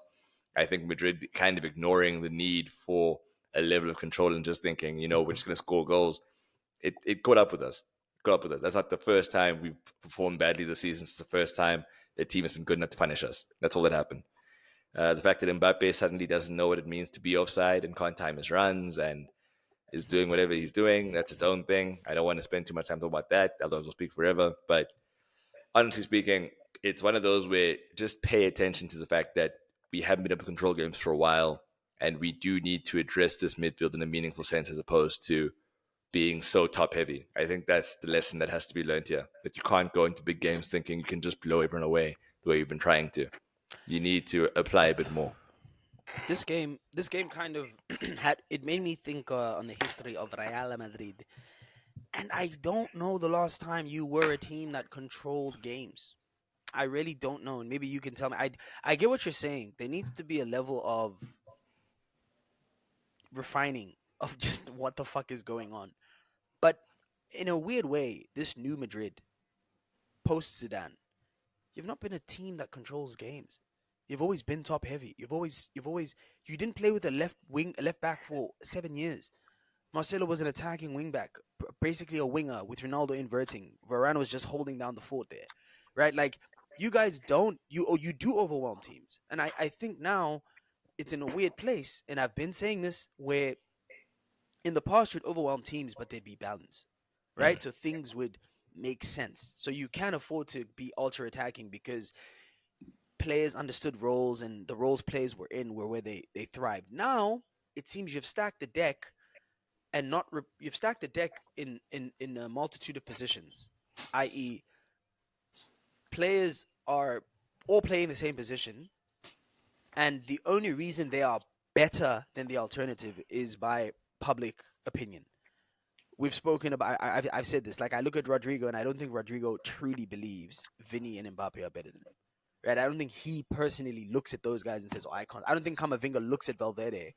Speaker 2: I think Madrid kind of ignoring the need for a level of control and just thinking, we're just going to score goals. It caught up with us. Caught up with us. That's not the first time we've performed badly this season. It's the first time the team has been good enough to punish us. That's all that happened. The fact that Mbappe suddenly doesn't know what it means to be offside and can't time his runs and is doing whatever he's doing, that's its own thing. I don't want to spend too much time talking about that. Otherwise, we'll speak forever. But honestly speaking, it's one of those where just pay attention to the fact that we haven't been able to control games for a while, and we do need to address this midfield in a meaningful sense as opposed to being so top heavy. I think that's the lesson that has to be learned here. That you can't go into big games thinking you can just blow everyone away the way you've been trying to. You need to apply a bit more.
Speaker 1: This game kind of made me think on the history of Real Madrid, and I don't know the last time you were a team that controlled games. I really don't know, and maybe you can tell me. I get what you're saying. There needs to be a level of refining of just what the fuck is going on. But in a weird way, this new Madrid post Zidane, you've not been a team that controls games. You've always been top heavy. You didn't play with a left back for 7 years. Marcelo was an attacking wing back, basically a winger with Ronaldo inverting. Varane was just holding down the fort there, right? Like you guys don't you do overwhelm teams, and I think now it's in a weird place, and I've been saying this where in the past you'd overwhelm teams, but they'd be balanced, right? So things would make sense. So you can't afford to be ultra attacking because players understood roles and the roles players were in were where they thrived. Now it seems you've stacked the deck and you've stacked the deck in a multitude of positions, i.e., players are all playing the same position, and the only reason they are better than the alternative is by public opinion. We've spoken about. I've said this. Like I look at Rodrigo, and I don't think Rodrigo truly believes Vinny and Mbappe are better than him. Right? I don't think he personally looks at those guys and says, "Oh, icons." I don't think Kamavinga looks at Valverde,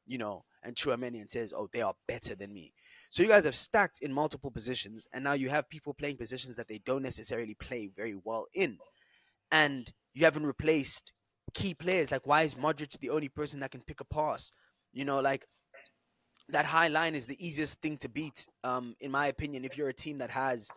Speaker 1: and Chouameni and says, "Oh, they are better than me." So you guys have stacked in multiple positions, and now you have people playing positions that they don't necessarily play very well in, and you haven't replaced key players. Like, why is Modric the only person that can pick a pass? Like that high line is the easiest thing to beat, in my opinion, if you're a team that has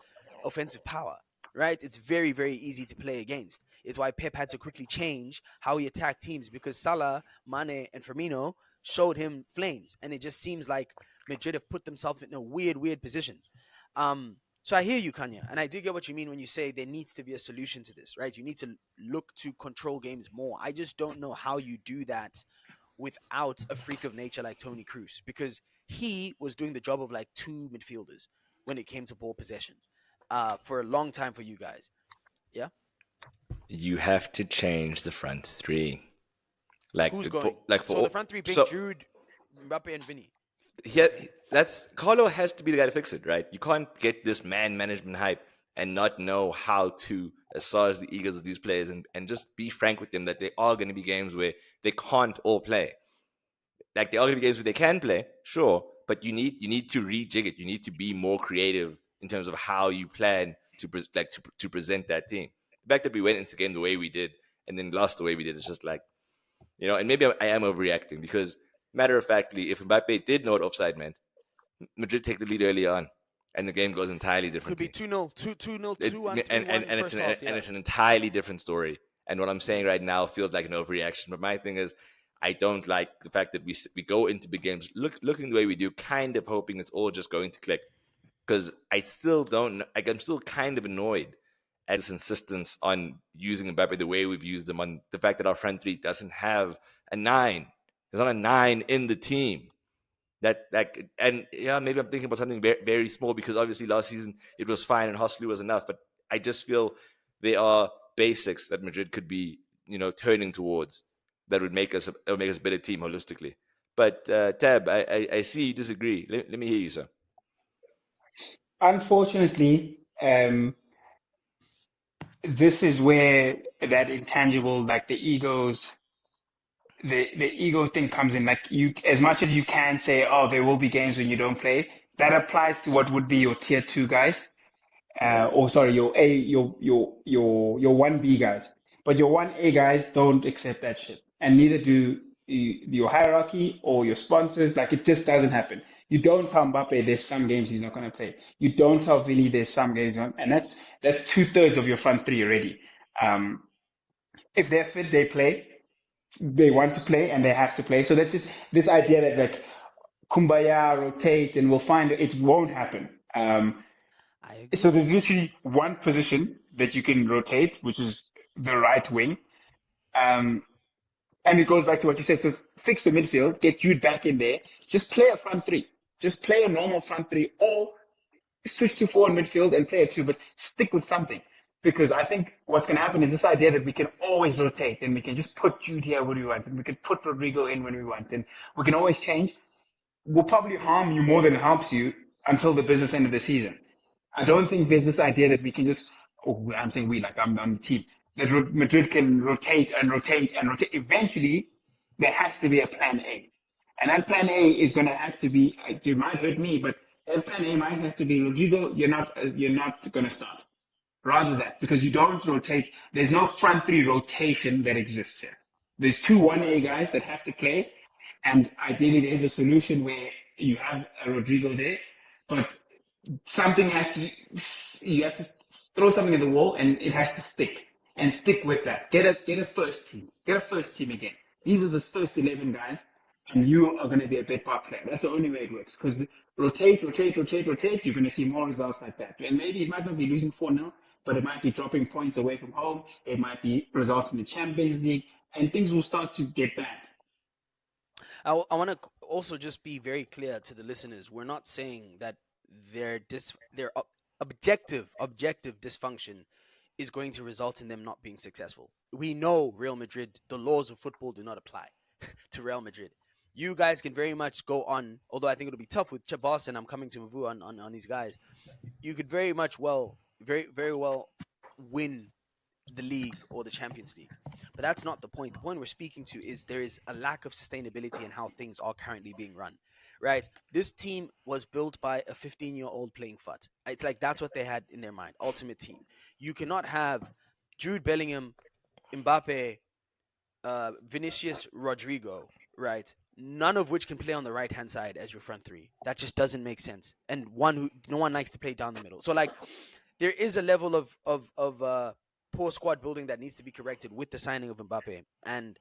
Speaker 1: offensive power, right? It's very, very easy to play against. It's why Pep had to quickly change how he attacked teams because Salah, Mane, and Firmino showed him flames. And it just seems like Madrid have put themselves in a weird, weird position. So I hear you, Khanya, and I do get what you mean when you say there needs to be a solution to this, right? You need to look to control games more. I just don't know how you do that without a freak of nature like Toni Kroos, because he was doing the job of like two midfielders when it came to ball possession for a long time for you guys. Yeah?
Speaker 2: You have to change the front three. Like,
Speaker 1: Who's going?
Speaker 2: like for
Speaker 1: So the
Speaker 2: all,
Speaker 1: front three being
Speaker 2: so
Speaker 1: Jude, Mbappe, and Vinny.
Speaker 2: that's Carlo has to be the guy to fix it, right? You can't get this man management hype and not know how to massage the egos of these players and just be frank with them that there are going to be games where they can't all play. Like there are going to be games where they can play, sure, but you need to rejig it. You need to be more creative in terms of how you plan to present that team. The fact that we went into the game the way we did and then lost the way we did is just like, and maybe I am overreacting because matter of factly, if Mbappe did know what offside meant, Madrid take the lead early on, and the game goes entirely
Speaker 1: Could be
Speaker 2: differently.
Speaker 1: 2-0, 2-0,
Speaker 2: It,
Speaker 1: 2-1,
Speaker 2: and,
Speaker 1: 3-1
Speaker 2: and,
Speaker 1: in the
Speaker 2: and it's
Speaker 1: first half. Yeah.
Speaker 2: an entirely different story. And what I'm saying right now feels like an overreaction. But my thing is, I don't like the fact that we go into big games looking the way we do, kind of hoping it's all just going to click. Because I still don't like. I'm still kind of annoyed at this insistence on using Mbappe the way we've used them. On the fact that our front three doesn't have a nine. There's not a nine in the team. And yeah, maybe I'm thinking about something very, very small because obviously last season it was fine and Hoslu was enough, but I just feel there are basics that Madrid could be turning towards that would make us a better team holistically. But Tab, I see you disagree. Let me hear you, sir.
Speaker 5: Unfortunately, this is where that intangible, like the ego thing comes in. Like you, as much as you can say, oh, there will be games when you don't play. That applies to what would be your tier two guys, or sorry, your A, your one B guys. But your one A guys don't accept that shit, and neither do your hierarchy or your sponsors. Like it just doesn't happen. You don't tell Mbappe there's some games he's not going to play. You don't tell Vinny there's some games, and that's 2/3 of your front three already. Um, if they're fit, they play. They want to play and they have to play. So that's just this idea that like kumbaya, rotate, and we'll find it won't happen.
Speaker 1: I
Speaker 5: So
Speaker 1: agree.
Speaker 5: there's literally one position that you can rotate, which is the right wing. Um, and it goes back to what you said. So fix the midfield, get Jude back in there. Just play a front three. Just play a normal front three, or switch to four in midfield and play a two, but stick with something. Because I think what's going to happen is this idea that we can always rotate and we can just put Jude here when we want, and we can put Rodrigo in when we want, and we can always change, will probably harm you more than it helps you until the business end of the season. I don't think there's this idea that we can just, oh, I'm saying we, like I'm on the team, that Madrid can rotate and rotate and rotate. Eventually, there has to be a plan A. And that plan A is going to have to be, it might hurt me, but that plan A might have to be, Rodrigo, you're not going to start. Rather that, because you don't rotate, there's no front three rotation that exists here. There's two 1A guys that have to play, and ideally there's a solution where you have a Rodrigo there, but something has to, you have to throw something at the wall and it has to stick and stick with that. Get a first team. Get a first team again. These are the first 11 guys and you are going to be a bit bar player. That's the only way it works because rotate, rotate, rotate, rotate. You're going to see more results like that. And maybe it might not be losing 4-0, but it might be dropping points away from home. It might be results in the Champions League and things will start to get bad.
Speaker 1: I want to also just be very clear to the listeners. We're not saying that their objective dysfunction is going to result in them not being successful. We know Real Madrid, the laws of football do not apply to Real Madrid. You guys can very much go on, although I think it'll be tough with Chabas, and I'm coming to Mvu on these guys. You could very well win the league or the Champions League. But that's not the point. The point we're speaking to is there is a lack of sustainability in how things are currently being run. Right? This team was built by a 15-year-old playing foot. It's like that's what they had in their mind. Ultimate team. You cannot have Jude Bellingham, Mbappe, Vinicius, Rodrigo, right? None of which can play on the right hand side as your front three. That just doesn't make sense. And no one likes to play down the middle. So like there is a level of poor squad building that needs to be corrected with the signing of Mbappe and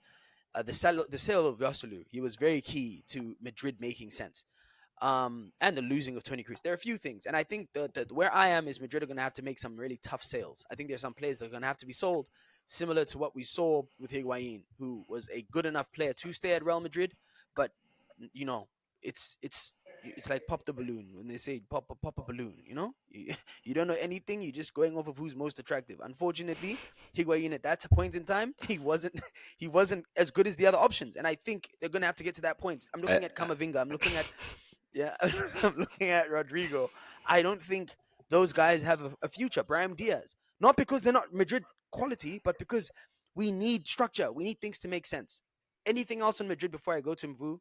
Speaker 1: the sale of Yosselu. He was very key to Madrid making sense. And the losing of Tony Cruz. There are a few things, and I think that where I am is Madrid are going to have to make some really tough sales. I think there's some players that are going to have to be sold, similar to what we saw with Higuain, who was a good enough player to stay at Real Madrid, but you know, it's like pop the balloon when they say pop a balloon. You don't know anything. You're just going off of who's most attractive. Unfortunately, Higuain at that point in time, he wasn't as good as the other options, and I think they're going to have to get to that point. I'm
Speaker 2: I,
Speaker 1: looking at Kamavinga. I'm looking at Yeah, I'm looking at Rodrigo. I don't think those guys have a future. Brahim Diaz, not because they're not Madrid quality, but because we need structure. We need things to make sense. Anything else on Madrid before I go to Mvu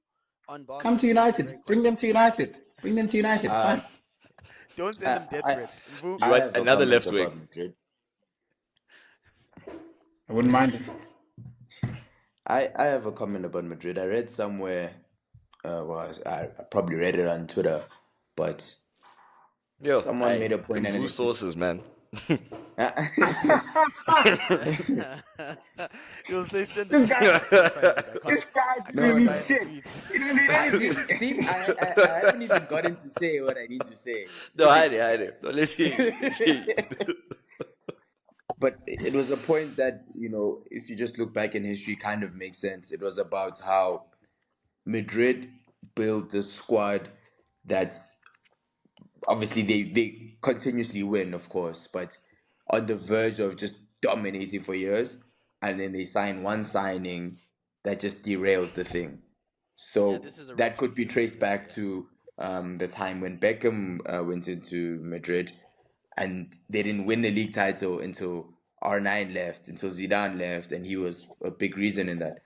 Speaker 1: on
Speaker 5: Come
Speaker 1: Barca?
Speaker 5: to
Speaker 1: Because I'm
Speaker 5: United.
Speaker 1: very
Speaker 5: Bring
Speaker 1: quiet.
Speaker 5: them to United. Bring them to United. It's fine.
Speaker 1: Don't send
Speaker 4: I,
Speaker 1: them death
Speaker 4: I
Speaker 1: threats. Mvu,
Speaker 2: You
Speaker 4: I
Speaker 2: want
Speaker 4: have a
Speaker 2: another
Speaker 4: comment
Speaker 2: left wing?
Speaker 4: about Madrid.
Speaker 5: I wouldn't mind it.
Speaker 4: I have a comment about Madrid. I read somewhere, I probably read it on Twitter, but
Speaker 2: Yo,
Speaker 4: someone made a point, and
Speaker 2: Mvu
Speaker 4: it's just
Speaker 2: sources, man.
Speaker 1: you'll say send the
Speaker 5: This
Speaker 1: tweet.
Speaker 5: guy,
Speaker 1: I can't find it.
Speaker 5: this guy's
Speaker 1: I
Speaker 4: no,
Speaker 1: can't
Speaker 5: screaming
Speaker 4: no.
Speaker 1: find the
Speaker 5: shit.
Speaker 1: tweet.
Speaker 5: He doesn't need anything.
Speaker 4: I haven't even gotten to say what I need to say.
Speaker 2: No, hide it. No, let's hear you. Let's hear you.
Speaker 4: But it was a point that, if you just look back in history, kind of makes sense. It was about how Madrid built a squad that's obviously they continuously win, of course, but on the verge of just dominating for years, and then they sign one signing that just derails the thing.
Speaker 1: Yeah,
Speaker 4: So
Speaker 1: this is a
Speaker 4: that
Speaker 1: routine
Speaker 4: could be
Speaker 1: thing.
Speaker 4: traced back
Speaker 1: Yeah.
Speaker 4: to the time when Beckham went into Madrid, and they didn't win the league title until R9 left, until Zidane left, and he was a big reason in that.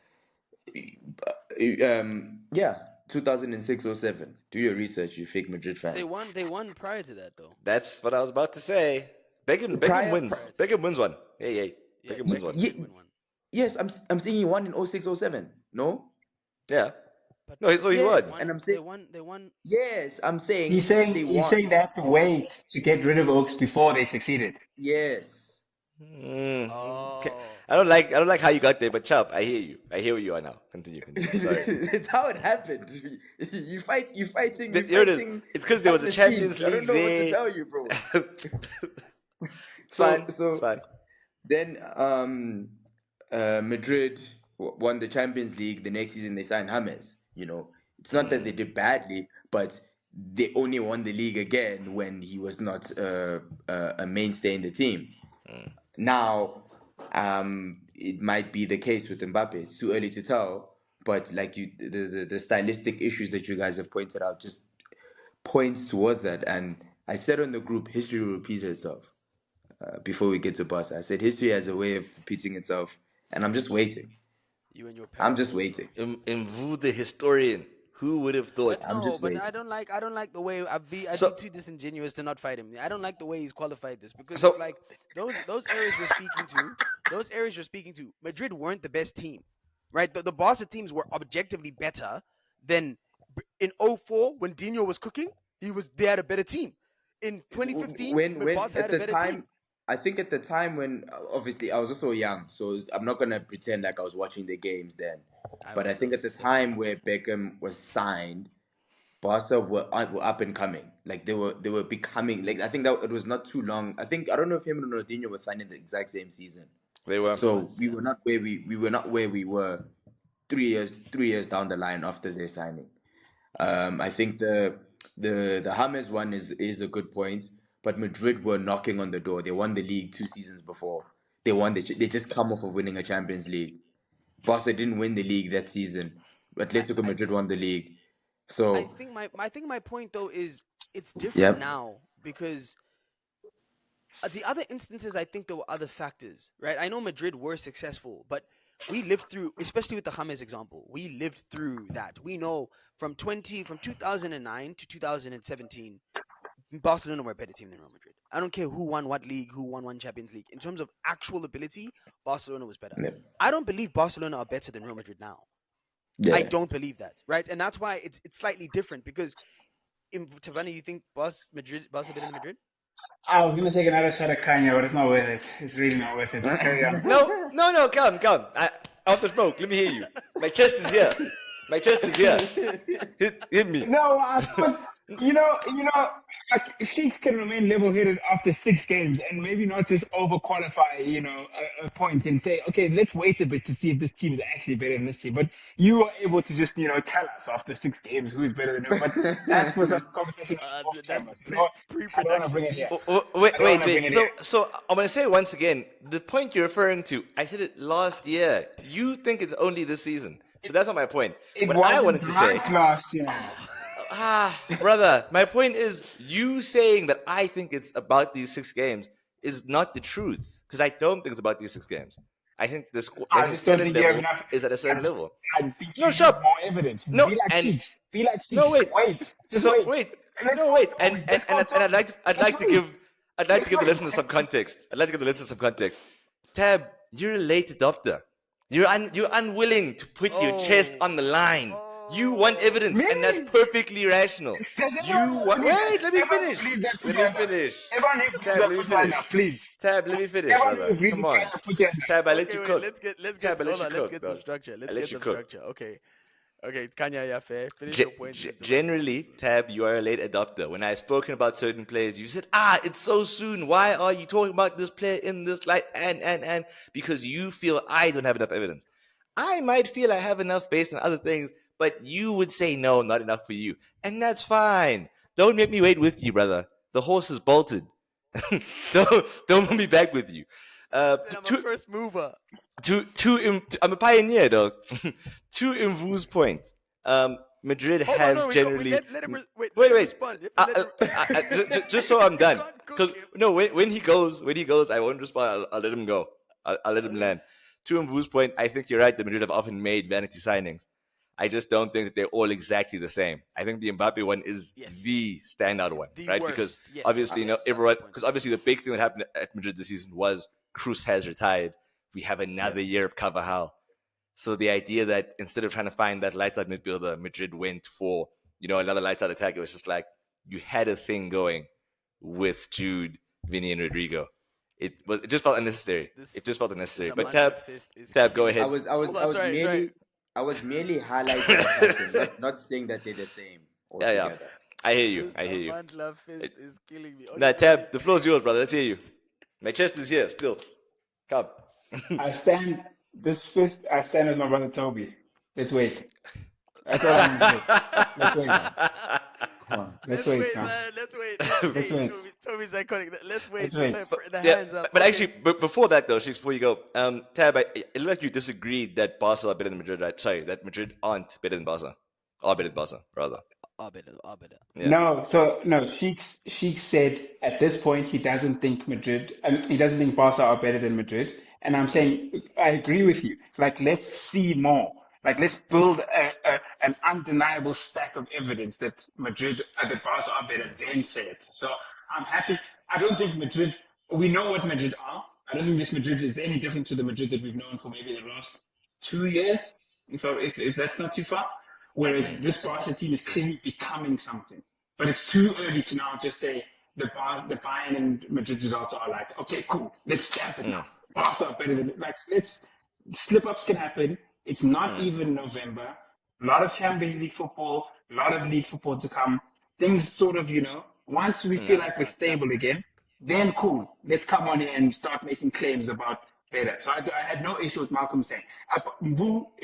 Speaker 4: Yeah, 2006-07. Do your research, you fake Madrid fan.
Speaker 1: They won. They won prior to that, though.
Speaker 2: That's what I was about to say. Beckham
Speaker 4: Prior,
Speaker 2: wins.
Speaker 1: Prior to
Speaker 2: Beckham
Speaker 1: that.
Speaker 2: wins one. Hey.
Speaker 1: Yeah,
Speaker 2: Beckham wins one.
Speaker 1: Beckham did win one.
Speaker 4: yes, I'm saying he won in 06-07. No?
Speaker 2: Yeah.
Speaker 1: But
Speaker 2: No, so he
Speaker 4: Yes,
Speaker 2: won.
Speaker 4: and I'm
Speaker 1: They
Speaker 4: saying
Speaker 1: won. They won.
Speaker 4: yes, I'm saying they
Speaker 5: He's
Speaker 4: won.
Speaker 5: saying they had to wait to get rid of Oaks before they succeeded.
Speaker 4: Yes.
Speaker 2: Okay.
Speaker 1: Oh.
Speaker 2: I don't like how you got there, but Chubb, I hear you. I hear where you are now. Continue. Sorry.
Speaker 4: It's how it happened. You're fighting
Speaker 2: Here it is. It's because there was
Speaker 4: time
Speaker 2: a Champions
Speaker 4: machines. I don't
Speaker 2: League
Speaker 4: know what to
Speaker 2: there.
Speaker 4: tell you, bro.
Speaker 2: It's fine.
Speaker 4: So
Speaker 2: It's fine.
Speaker 4: then Madrid won the Champions League. The next season they signed James. It's not that they did badly, but they only won the league again when he was not a mainstay in the team. Now, it might be the case with Mbappe. It's too early to tell, but like the stylistic issues that you guys have pointed out just points towards that. And I said on the group, history will repeat itself. Before we get to Barca, I said history has a way of repeating itself, and I'm just waiting.
Speaker 1: You and your
Speaker 4: I'm just
Speaker 1: parables, bro.
Speaker 4: waiting.
Speaker 2: Mvu the historian. Who would have thought?
Speaker 1: But
Speaker 4: I'm
Speaker 1: no,
Speaker 4: just
Speaker 1: but
Speaker 4: waiting.
Speaker 1: I don't like the way I'd be
Speaker 2: So-
Speaker 1: too disingenuous to not fight him. I don't like the way he's qualified this because
Speaker 2: So-
Speaker 1: it's like those areas you're speaking to, Madrid weren't the best team, right? The Barca teams were objectively better than in 04 when Dino was cooking. They had a better team. In 2015,
Speaker 4: when
Speaker 1: Barca
Speaker 4: at
Speaker 1: had
Speaker 4: the
Speaker 1: a better
Speaker 4: time,
Speaker 1: team.
Speaker 4: I think at the time when obviously I was also young, so I'm not gonna pretend like I was watching the games then. But I think at the time where Beckham was signed, Barca were up and coming. Like they were becoming, like, I think that it was not too long. I don't know if him and Ronaldinho were signed in the exact same season.
Speaker 2: They were.
Speaker 4: So we were not where we were 3 years down the line after their signing. I think the James one is a good point, but Madrid were knocking on the door. They won the league 2 seasons before. They won. They just come off of winning a Champions League. Barca didn't win the league that season. Atletico Madrid won the league. So
Speaker 1: I think my point though is it's different
Speaker 4: Yep.
Speaker 1: now because the other instances I think there were other factors, right? I know Madrid were successful, but we lived through, especially with the James example, we lived through that. We know from 2009 to 2017, Barcelona were a better team than Real Madrid. I don't care who won what league, who won one Champions League. In terms of actual ability, Barcelona was better.
Speaker 4: Yep.
Speaker 1: I don't believe Barcelona are better than Real Madrid now.
Speaker 4: yeah.
Speaker 1: I don't believe that, right? And that's why it's slightly different because in Thabani, you think Barca better than Madrid?
Speaker 5: I was gonna take another shot at Khanya, but it's not worth it. It's really not worth it. Carry on.
Speaker 2: No, come. I want the smoke. Let me hear you. My chest is here. Hit me.
Speaker 5: No, I thought, like Sheikh can remain level-headed after 6 games and maybe not just overqualify, a point and say, okay, let's wait a bit to see if this team is actually better than this team. But you were able to just, tell us after 6 games who's better than who. But that's for some conversation.
Speaker 1: That's
Speaker 5: I don't want to
Speaker 1: pre-production
Speaker 5: bring it here.
Speaker 2: Wait. So I'm gonna say it once again. The point you're referring to, I said it last year. You think it's only this season, but that's not my point.
Speaker 5: It
Speaker 2: What
Speaker 5: wasn't
Speaker 2: I wanted to say.
Speaker 5: right last year.
Speaker 2: Brother, my point is you saying that I think it's about these 6 games is not the truth because I don't think it's about these 6 games. I think I
Speaker 5: I
Speaker 2: think
Speaker 5: just don't
Speaker 2: talent
Speaker 5: think you have
Speaker 2: level
Speaker 5: enough.
Speaker 2: is at a certain level.
Speaker 5: I think you
Speaker 2: No,
Speaker 5: need
Speaker 2: shut.
Speaker 5: more evidence.
Speaker 2: No,
Speaker 5: Be like
Speaker 2: and
Speaker 5: Sheets. Be like
Speaker 2: no,
Speaker 5: Sheets.
Speaker 2: wait.
Speaker 5: Wait. Just
Speaker 2: So
Speaker 5: wait.
Speaker 2: wait,
Speaker 5: Let's
Speaker 2: no,
Speaker 5: go,
Speaker 2: wait,
Speaker 5: Toby. Let's go,
Speaker 2: and
Speaker 5: Toby.
Speaker 2: I'd
Speaker 5: Let's
Speaker 2: like to
Speaker 5: wait.
Speaker 2: give
Speaker 5: Let's
Speaker 2: the
Speaker 5: wait.
Speaker 2: listeners some context. I'd like to give the listeners some context. Tab, you're a late adopter. You're unwilling to put your chest
Speaker 1: Oh.
Speaker 2: on the line. You want
Speaker 1: Oh.
Speaker 2: evidence, and that's
Speaker 5: Me?
Speaker 2: perfectly rational.
Speaker 5: Does
Speaker 2: You
Speaker 5: everyone
Speaker 2: want.
Speaker 5: believe that?
Speaker 2: Wait, let me
Speaker 5: Everyone who
Speaker 2: finish.
Speaker 5: believes that, put
Speaker 2: Let
Speaker 5: your
Speaker 2: me
Speaker 5: hand up.
Speaker 2: finish.
Speaker 5: Everyone who believes
Speaker 2: Tab,
Speaker 5: that,
Speaker 2: let me
Speaker 5: put your hand
Speaker 2: finish.
Speaker 5: up, please.
Speaker 2: Tab, let me finish,
Speaker 5: Everyone who
Speaker 2: brother.
Speaker 5: agrees
Speaker 2: Come
Speaker 5: with
Speaker 2: on.
Speaker 5: Kenya, put your hand up.
Speaker 2: Tab, I let
Speaker 1: Okay,
Speaker 2: you
Speaker 1: wait.
Speaker 2: cook.
Speaker 1: Let's
Speaker 2: Tab,
Speaker 1: get
Speaker 2: I let
Speaker 1: hold
Speaker 2: you
Speaker 1: on. Let's
Speaker 2: cook,
Speaker 1: get some
Speaker 2: dog.
Speaker 1: structure.
Speaker 2: I
Speaker 1: Let's
Speaker 2: let
Speaker 1: get
Speaker 2: you
Speaker 1: some
Speaker 2: cook.
Speaker 1: structure. Okay. Okay, Kanya, yeah, fair. Finish your point.
Speaker 2: Generally, Tab, you are a late adopter. When I've spoken about certain players, you said, it's so soon. Why are you talking about this player in this light? And because you feel I don't have enough evidence. I might feel I have enough based on other things, but you would say no, not enough for you. And that's fine. Don't make me wait with you, brother. The horse is bolted. Don't put me back with you.
Speaker 1: Said I'm a first mover.
Speaker 2: I'm a pioneer, dog. To Mvu's point, Madrid
Speaker 1: Hold on,
Speaker 2: have
Speaker 1: no, we got. We
Speaker 2: generally.
Speaker 1: let him wait. Let
Speaker 2: Wait,
Speaker 1: him
Speaker 2: wait.
Speaker 1: respond. You have to let
Speaker 2: Just so I'm
Speaker 1: you
Speaker 2: done,
Speaker 1: can't cook
Speaker 2: because
Speaker 1: him.
Speaker 2: no, when he goes, I won't respond. I'll let him go. I'll let him land. To Mvu's point, I think you're right. The Madrid have often made vanity signings. I just don't think that they're all exactly the same. I think the Mbappe one is
Speaker 1: Yes.
Speaker 2: the standout one,
Speaker 1: The
Speaker 2: right? Because
Speaker 1: worst. Yes.
Speaker 2: obviously,
Speaker 1: Yes. That's my
Speaker 2: everyone.
Speaker 1: point.
Speaker 2: Because obviously, the big thing that happened at Madrid this season was Cruz has retired. We have
Speaker 1: Yeah.
Speaker 2: another year of Carvajal. So the idea that instead of trying to find that lights out midfielder, Madrid went for another lights out attacker. It was just like you had a thing going with Jude, Vinny, and Rodrigo. It just felt unnecessary. It just felt
Speaker 1: This
Speaker 2: unnecessary. But
Speaker 1: Amanda fist is
Speaker 2: Tab, go
Speaker 1: killing
Speaker 4: I
Speaker 2: ahead.
Speaker 1: me.
Speaker 4: was I
Speaker 1: Hold
Speaker 4: was I
Speaker 1: on,
Speaker 4: was
Speaker 1: sorry.
Speaker 4: merely highlighting the pattern, not saying that they're the same
Speaker 2: Yeah.
Speaker 4: altogether.
Speaker 2: I hear you.
Speaker 1: This
Speaker 2: I hear you.
Speaker 1: Amanda fist is killing me.
Speaker 2: Nah,
Speaker 1: Okay, go ahead.
Speaker 2: Tab, the floor's yours, brother. Let's hear you. My chest is here still. Come.
Speaker 5: I stand this fist. I stand with my brother Toby. Let's wait. That's all I'm gonna say. Let's wait.
Speaker 4: Come on.
Speaker 5: Let's
Speaker 1: Let's
Speaker 5: wait,
Speaker 1: wait,
Speaker 5: man.
Speaker 1: man. Let's wait.
Speaker 5: Let's
Speaker 1: Hey,
Speaker 5: wait.
Speaker 1: Toby's iconic. Let's wait
Speaker 5: Let's
Speaker 1: with
Speaker 5: wait.
Speaker 1: the
Speaker 2: Yeah,
Speaker 1: hands up.
Speaker 2: but
Speaker 1: Okay.
Speaker 2: actually, before that though, Shakes, before you go, Tab, it looked like you disagreed that Barca are better than Madrid, right? Sorry, that Madrid aren't better than Barca, are better than Barca, rather.
Speaker 1: Arbiter, arbiter.
Speaker 2: Yeah.
Speaker 5: No, so no. Sheik said at this point he doesn't think Madrid. He doesn't think Barca are better than Madrid. And I'm saying I agree with you. Like let's see more. Like let's build an undeniable stack of evidence that that Barca are better. Then say it. So I'm happy. I don't think Madrid. We know what Madrid are. I don't think this Madrid is any different to the Madrid that we've known for maybe the last 2 years. If that's not too far. Whereas this Barca team is clearly becoming something. But it's too early to now just say the Bayern and Madrid results are like, okay, cool, let's stamp it now. Barca are better than like let's slip ups can happen. It's not even November. A lot of Champions League football, a lot of league football to come. Things sort of, once we feel like we're stable again, then cool. Let's come on in and start making claims about better. So I had no issue with Malcolm saying, if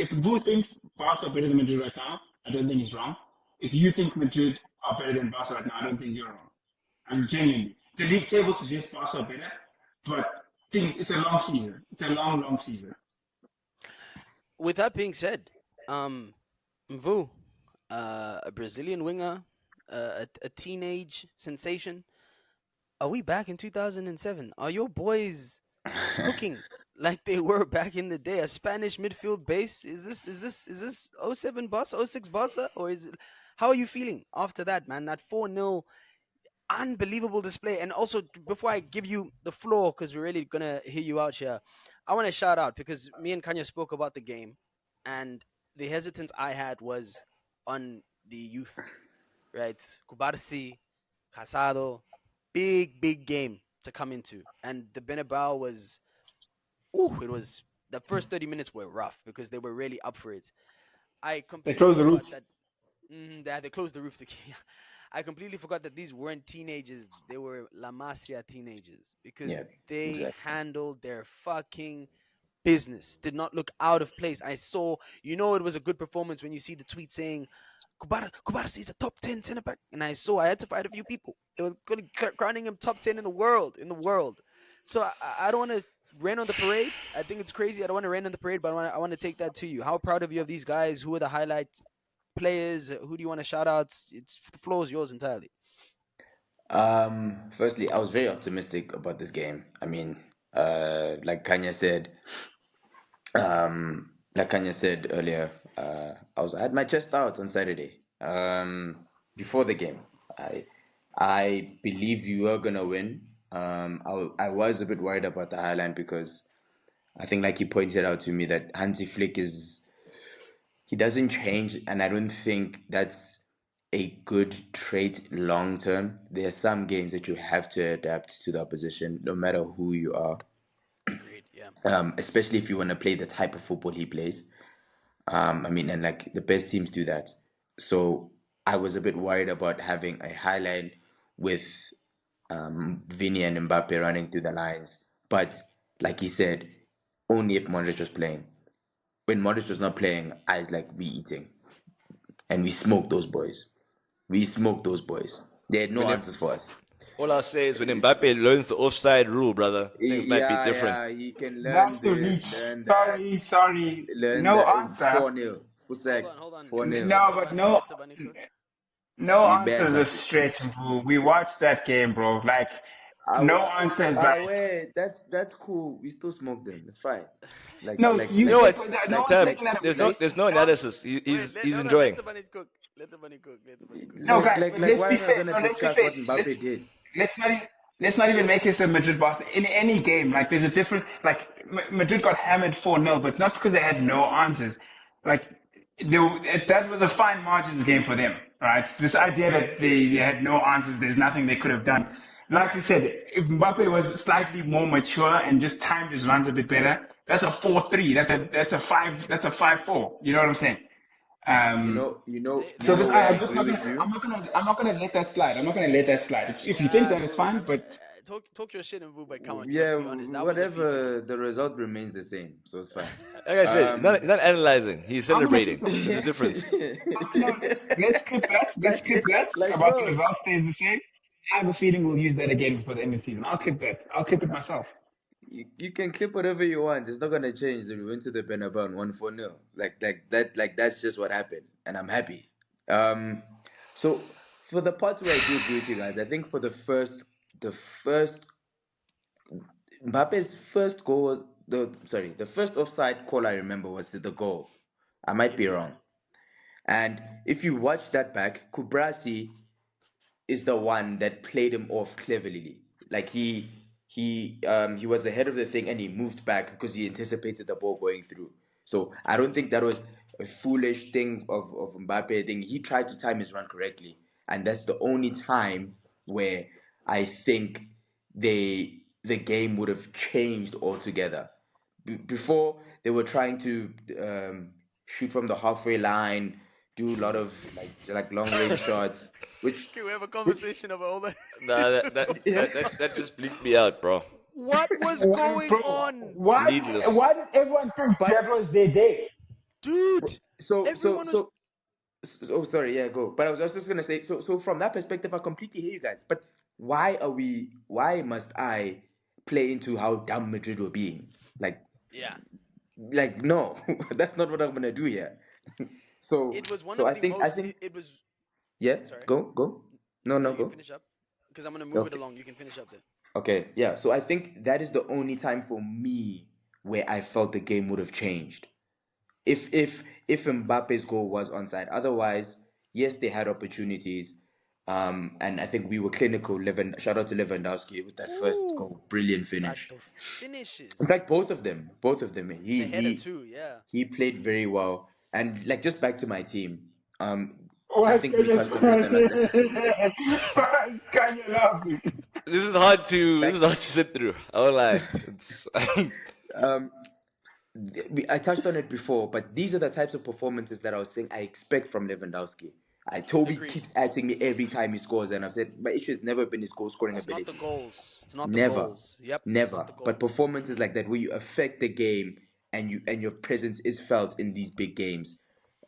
Speaker 5: Mbu thinks Barca are better than Madrid right now, I don't think he's wrong. If you think Madrid are better than Barca right now, I don't think you're wrong. I'm genuinely. The league table suggests Barca are better, but it's a long season. It's a long, long season.
Speaker 1: With that being said, Mvu, a Brazilian winger, a teenage sensation. Are we back in 2007? Are your boys cooking like they were back in the day? A Spanish midfield base? Is this '07 Barca, '06 Barca, or is it? How are you feeling after that, man? That 4-0 unbelievable display. And also, before I give you the floor, because we're really gonna hear you out here, I want to shout out because me and Kanya spoke about the game, and the hesitance I had was on the youth, right? Kubarsi, Casado, big game to come into, and the Benabao was, it was the first 30 minutes were rough because they were really up for it. I
Speaker 5: They
Speaker 1: completely
Speaker 5: close the
Speaker 1: forgot
Speaker 5: roof.
Speaker 1: that they closed the roof to. I completely forgot that these weren't teenagers; they were La Masia teenagers because
Speaker 4: Yeah,
Speaker 1: they
Speaker 4: exactly.
Speaker 1: handled their fucking business. Did not look out of place. I saw, it was a good performance when you see the tweet saying, Kubarsi is a top 10 center back. And I had to fight a few people. They were crowning him top 10 in the world. So I don't want to rain on the parade. I think it's crazy. I don't want to rain on the parade, but I want to take that to you. How proud of you of these guys? Who are the highlights? players? Who do you want to shout out? The floor is yours entirely.
Speaker 4: Firstly, I was very optimistic about this game. I mean, like Kanya said, earlier, I had my chest out on Saturday. Before the game, I believed we were gonna win. I was a bit worried about the Highland because I think, like you pointed out to me, that Hansi Flick he doesn't change, and I don't think that's a good trait long term. There are some games that you have to adapt to the opposition, no matter who you are.
Speaker 1: Agreed. Yeah.
Speaker 4: Especially if you want to play the type of football he plays. I mean, and like the best teams do that. So I was a bit worried about having a high line with Vini and Mbappe running through the lines. But like he said, only if Modric was playing. When Modric was not playing, I was like, we eating. And we smoked those boys. We smoked those boys. They had no
Speaker 2: When it,
Speaker 4: answers for us.
Speaker 2: all I'll say is when Mbappe learns the offside rule, brother, things might be
Speaker 4: Yeah,
Speaker 2: different.
Speaker 4: yeah, he can learn
Speaker 5: That's the
Speaker 4: this,
Speaker 5: reach.
Speaker 4: learn that,
Speaker 5: Sorry.
Speaker 4: learn
Speaker 5: No
Speaker 4: that.
Speaker 5: answer.
Speaker 4: 4-0. Fusak,
Speaker 1: Hold on.
Speaker 4: 4-0.
Speaker 5: No, but no.
Speaker 1: Let Thabani cook.
Speaker 5: No
Speaker 4: We
Speaker 5: answer
Speaker 4: bad
Speaker 5: is a
Speaker 4: something.
Speaker 5: stretch, bro. We watched that game, bro. Like, no answer is like,
Speaker 4: Wait, that's cool. We still smoke them. It's fine.
Speaker 5: no,
Speaker 2: You
Speaker 5: you
Speaker 2: know what,
Speaker 5: take no
Speaker 4: like
Speaker 5: one's
Speaker 2: Tam?
Speaker 4: like
Speaker 5: taking that
Speaker 2: There's
Speaker 5: away.
Speaker 2: no analysis.
Speaker 1: Wait,
Speaker 2: He's
Speaker 1: hold on.
Speaker 2: enjoying.
Speaker 1: Let Thabani cook. Let Thabani cook.
Speaker 5: No, guys, but let's
Speaker 4: why
Speaker 5: be
Speaker 4: am I
Speaker 5: fair.
Speaker 4: gonna
Speaker 5: No, let's be
Speaker 4: discuss
Speaker 5: fair.
Speaker 4: what Mbappe did?
Speaker 5: Let's not let's not even make this a Madrid boss in any game. Like, there's a difference. Like, Madrid got hammered 4-0, but it's not because they had no answers. Like, that was a fine margins game for them, right? This idea that they had no answers, there's nothing they could have done. Like we said, if Mbappe was slightly more mature and just time just runs a bit better, that's a 4-3. That's a 5-4. You know what I'm saying?
Speaker 1: They
Speaker 5: So
Speaker 1: are
Speaker 5: this,
Speaker 4: Where I
Speaker 5: I'm
Speaker 1: saying.
Speaker 5: just
Speaker 4: agree
Speaker 5: not
Speaker 4: with
Speaker 5: gonna,
Speaker 4: you.
Speaker 5: I'm not gonna let that slide. I'm not gonna let that slide. If you think
Speaker 1: Yeah,
Speaker 5: that, it's
Speaker 1: bro.
Speaker 5: fine. But
Speaker 1: Talk your shit and Vuba. Come on. Let's
Speaker 4: Yeah,
Speaker 1: be honest. That was a FIFA
Speaker 4: whatever.
Speaker 1: game.
Speaker 4: The result remains the same, so it's fine.
Speaker 2: Like I said,
Speaker 4: Um,
Speaker 2: he's not analyzing. He's
Speaker 5: I'm gonna keep
Speaker 2: celebrating.
Speaker 5: it.
Speaker 2: There's a difference.
Speaker 5: No, let's clip that. Let's clip that
Speaker 4: like
Speaker 5: about the
Speaker 4: bro,
Speaker 5: result stays the same. I have a feeling we'll use that again before the end of the season. I'll clip that. I'll clip it myself.
Speaker 4: you can clip whatever you want. It's not gonna change that we went to the Bernabeu and won 4-0. Like that's just what happened, and I'm happy. Um, so for the part where I do agree with you guys, I think for the first Mbappe's first goal was the first offside call I remember was the goal. I might be
Speaker 1: Yes.
Speaker 4: wrong. And if you watch that back, Kubrasi is the one that played him off cleverly. Like he was ahead of the thing and he moved back because he anticipated the ball going through. So I don't think that was a foolish thing of Mbappe. I think he tried to time his run correctly, and that's the only time where I think the game would have changed altogether. Before they were trying to shoot from the halfway line, do a lot of like long range shots, which
Speaker 1: Can we have a
Speaker 4: which
Speaker 1: conversation about all that?
Speaker 2: Nah, that just bleeped me out, bro.
Speaker 1: What was going
Speaker 5: Bro,
Speaker 1: on,
Speaker 2: Needless.
Speaker 5: why did everyone think
Speaker 4: but
Speaker 5: that was their day?
Speaker 1: dude?
Speaker 4: so so
Speaker 1: Everyone was.
Speaker 4: so oh sorry, yeah, go. But I was just gonna say, so from that perspective I completely hear you guys, but why must I play into how dumb Madrid were being?
Speaker 1: Yeah.
Speaker 4: No, that's not what I'm gonna do here. so
Speaker 1: It was one
Speaker 4: so
Speaker 1: of
Speaker 4: I
Speaker 1: the
Speaker 4: think I
Speaker 1: most.
Speaker 4: think
Speaker 1: It was.
Speaker 4: yeah,
Speaker 1: Sorry.
Speaker 4: go. No,
Speaker 1: No, you can
Speaker 4: go.
Speaker 1: finish up. Because I'm gonna move it
Speaker 4: Okay.
Speaker 1: along. You can finish up there.
Speaker 4: Okay, yeah. So I think that is the only time for me where I felt the game would have changed. If Mbappe's goal was onside. Otherwise, yes, they had opportunities. And I think we were clinical. Shout out to Lewandowski with that first
Speaker 1: Ooh,
Speaker 4: goal, brilliant
Speaker 1: God,
Speaker 4: finish.
Speaker 1: the
Speaker 4: In
Speaker 1: finishes.
Speaker 4: fact, both of them.
Speaker 1: The header too. Yeah.
Speaker 4: He played very well. And like just back to my team. I
Speaker 5: Why
Speaker 4: think we
Speaker 5: can
Speaker 4: touched on this the last episode.
Speaker 5: Why can you laugh?
Speaker 2: This is hard to sit through. I won't lie. It's
Speaker 4: Um, I touched on it before, but these are the types of performances that I was saying I expect from Lewandowski. Toby
Speaker 1: Agreed.
Speaker 4: keeps adding me every time he scores, and I've said my issue has never been his goal scoring
Speaker 1: It's not the
Speaker 4: ability.
Speaker 1: goals. It's not the
Speaker 4: Never,
Speaker 1: goals. Yep. It's not
Speaker 4: never.
Speaker 1: the
Speaker 4: But
Speaker 1: goals.
Speaker 4: performances like that, where you affect the game and your presence is felt in these big games,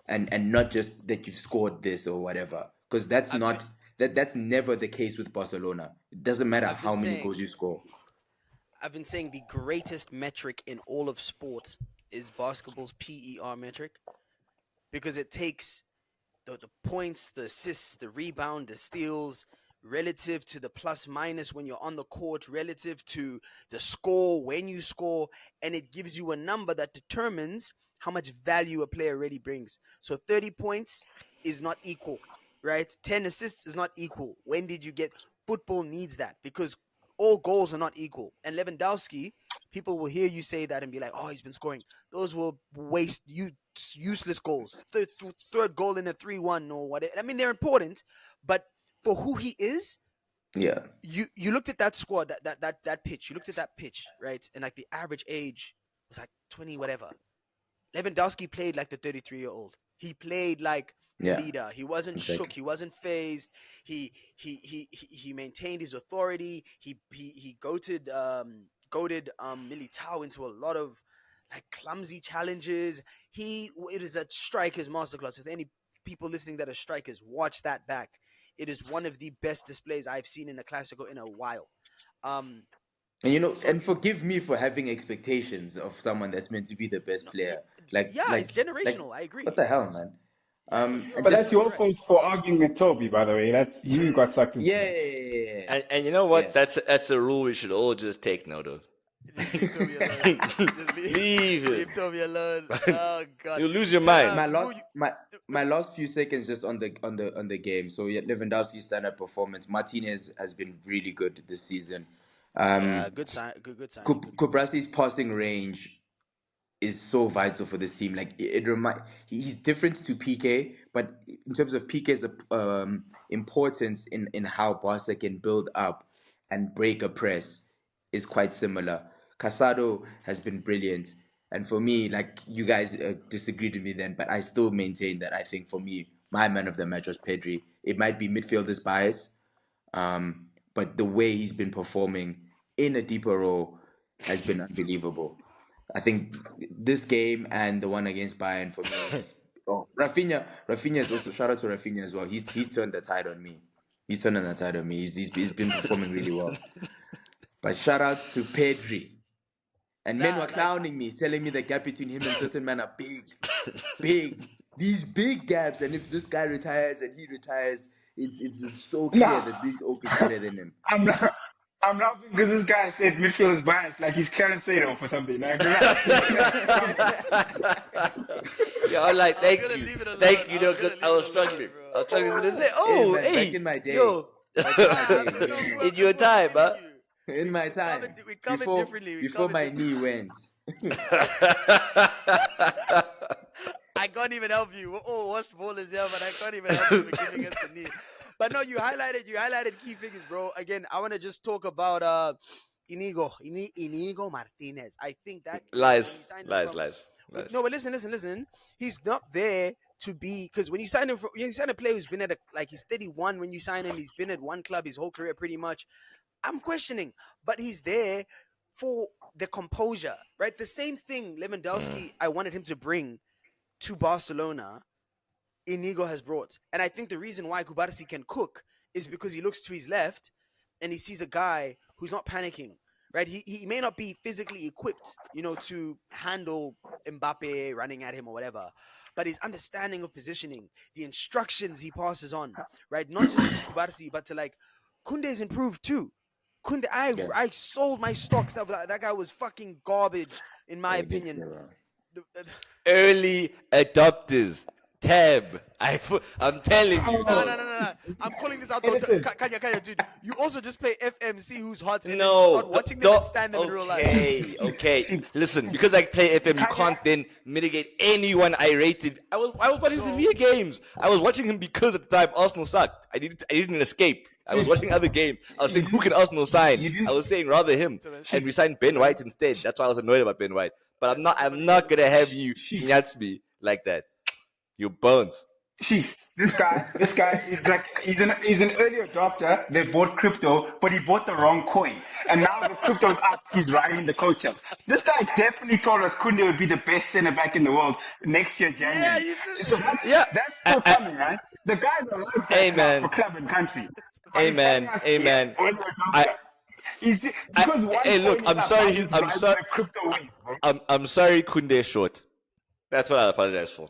Speaker 4: and not just that you've scored this or whatever, because that's
Speaker 1: I've been,
Speaker 4: not that's never the case with Barcelona. It doesn't matter
Speaker 1: I've been
Speaker 4: how many goals
Speaker 1: saying.
Speaker 4: you score.
Speaker 1: I've been saying the greatest metric in all of sport is basketball's PER metric because it takes the points, the assists, the rebound, the steals, relative to the plus minus when you're on the court, relative to the score when you score, and it gives you a number that determines how much value a player really brings. So 30 points is not equal, right? 10 assists is not equal. When did you get football needs that because all goals are not equal. And Lewandowski, people will hear you say that and be like, "Oh, he's been scoring." Those were useless goals. Third goal in a 3-1 or whatever. I mean, they're important, but for who he is,
Speaker 4: Yeah.
Speaker 1: you looked at that squad, that pitch. You looked at that pitch, right? And like the average age was like 20 whatever. Lewandowski played like the 33-year-old. He played like the
Speaker 4: Yeah.
Speaker 1: leader. He wasn't
Speaker 4: Exactly.
Speaker 1: shook. He wasn't phased. He maintained his authority. He goaded Militao into a lot of like clumsy challenges. It is a striker's masterclass. If any people listening that are strikers, watch that back. It is one of the best displays I've seen in a Classico in a while.
Speaker 4: And you know,
Speaker 1: So-
Speaker 4: and forgive me for having expectations of someone that's meant to be the best player.
Speaker 1: it's generational. I agree.
Speaker 4: What the hell, man?
Speaker 1: You're
Speaker 5: But
Speaker 1: right.
Speaker 5: that's your
Speaker 1: You're right.
Speaker 5: fault for arguing with Toby, by the way. That's you got sucked into
Speaker 4: Yeah,
Speaker 5: that.
Speaker 2: And you know what?
Speaker 4: Yeah.
Speaker 2: That's a rule we should all just take note of.
Speaker 1: Just leave Toby alone. Just
Speaker 2: Leave it.
Speaker 1: Leave Toby alone. Oh god.
Speaker 2: You'll lose your mind.
Speaker 4: My last few seconds just on the game. So yeah, Lewandowski's standout performance. Martinez has been really good this season.
Speaker 1: Good sign. Good sign.
Speaker 4: Kubrasi's passing range is so vital for this team. Like he's different to PK, but in terms of PK's importance in how Barca can build up and break a press is quite similar. Casado has been brilliant, and for me, like you guys disagreed with me then, but I still maintain that I think for me, my man of the match was Pedri. It might be midfielder's bias, but the way he's been performing in a deeper role has been unbelievable. I think this game and the one against Bayern for me. Rafinha is also, shout out to Rafinha as well. He's turned the tide on me. He's been performing really well. But shout out to Pedri. And men were clowning me, telling me the gap between him and certain men are big. These big gaps, and if this guy retires and he retires, it's so clear that this Oak is better than him.
Speaker 5: I'm laughing because this guy said midfield is biased, like he's Karen Seedorf or something. Like,
Speaker 2: Yeah, I'm like, thank
Speaker 1: gonna
Speaker 2: you,
Speaker 1: leave it alone.
Speaker 2: thank you.
Speaker 1: I was
Speaker 2: Because
Speaker 1: gonna
Speaker 2: I was
Speaker 1: leave it alone,
Speaker 2: struggling.
Speaker 1: bro.
Speaker 2: I was struggling to say,
Speaker 4: Man,
Speaker 2: hey,
Speaker 4: back in my day.
Speaker 2: yo. In your time, huh?
Speaker 4: In my time,
Speaker 1: we covered
Speaker 4: before,
Speaker 1: differently.
Speaker 4: before my knee went.
Speaker 1: I can't even help you. We're all washed ballers here, but I can't even help you for giving us the knee. But no, you highlighted key figures, bro. Again, I want to just talk about Inigo Martinez. I think that
Speaker 2: Lies.
Speaker 1: No, but listen. He's not there to be, because when you sign him, you sign a player who's been at he's 31. When you sign him, he's been at one club his whole career pretty much. I'm questioning, but he's there for the composure, right? The same thing Lewandowski, I wanted him to bring to Barcelona, Inigo has brought. And I think the reason why Kubarsi can cook is because he looks to his left and he sees a guy who's not panicking, right? He may not be physically equipped, to handle Mbappe running at him or whatever, but his understanding of positioning, the instructions he passes on, right? Not just to Kubarsi, but to like Kunde's improved too. Kunde, I sold my stocks. That guy was fucking garbage, in my opinion.
Speaker 2: Early adopters. Tab. I'm telling you.
Speaker 1: No. I'm calling this out. Khanya, dude. You also just play FMC who's hot. And
Speaker 2: No.
Speaker 1: then you start watching them and stand them in real life.
Speaker 2: Okay. Listen, because I play FM, you can't then mitigate anyone I rated. I was watching Sevilla games. I was watching him because at the time Arsenal sucked. I didn't escape. I was watching other games. I was saying, who can Arsenal sign? I was saying rather him. And we signed Ben White instead. That's why I was annoyed about Ben White. But I'm not gonna have you nyats me like that. You bones.
Speaker 5: Jeez, this guy is like he's an early adopter. They bought crypto, but he bought the wrong coin, and now the crypto's up. He's riding the coattails. This guy definitely told us Kunde would be the best center back in the world next year, January. That's still coming, right? The guy's a right back for club and country.
Speaker 2: Amen. I'm sorry. I'm sorry. Kunde is short. That's what I apologize for.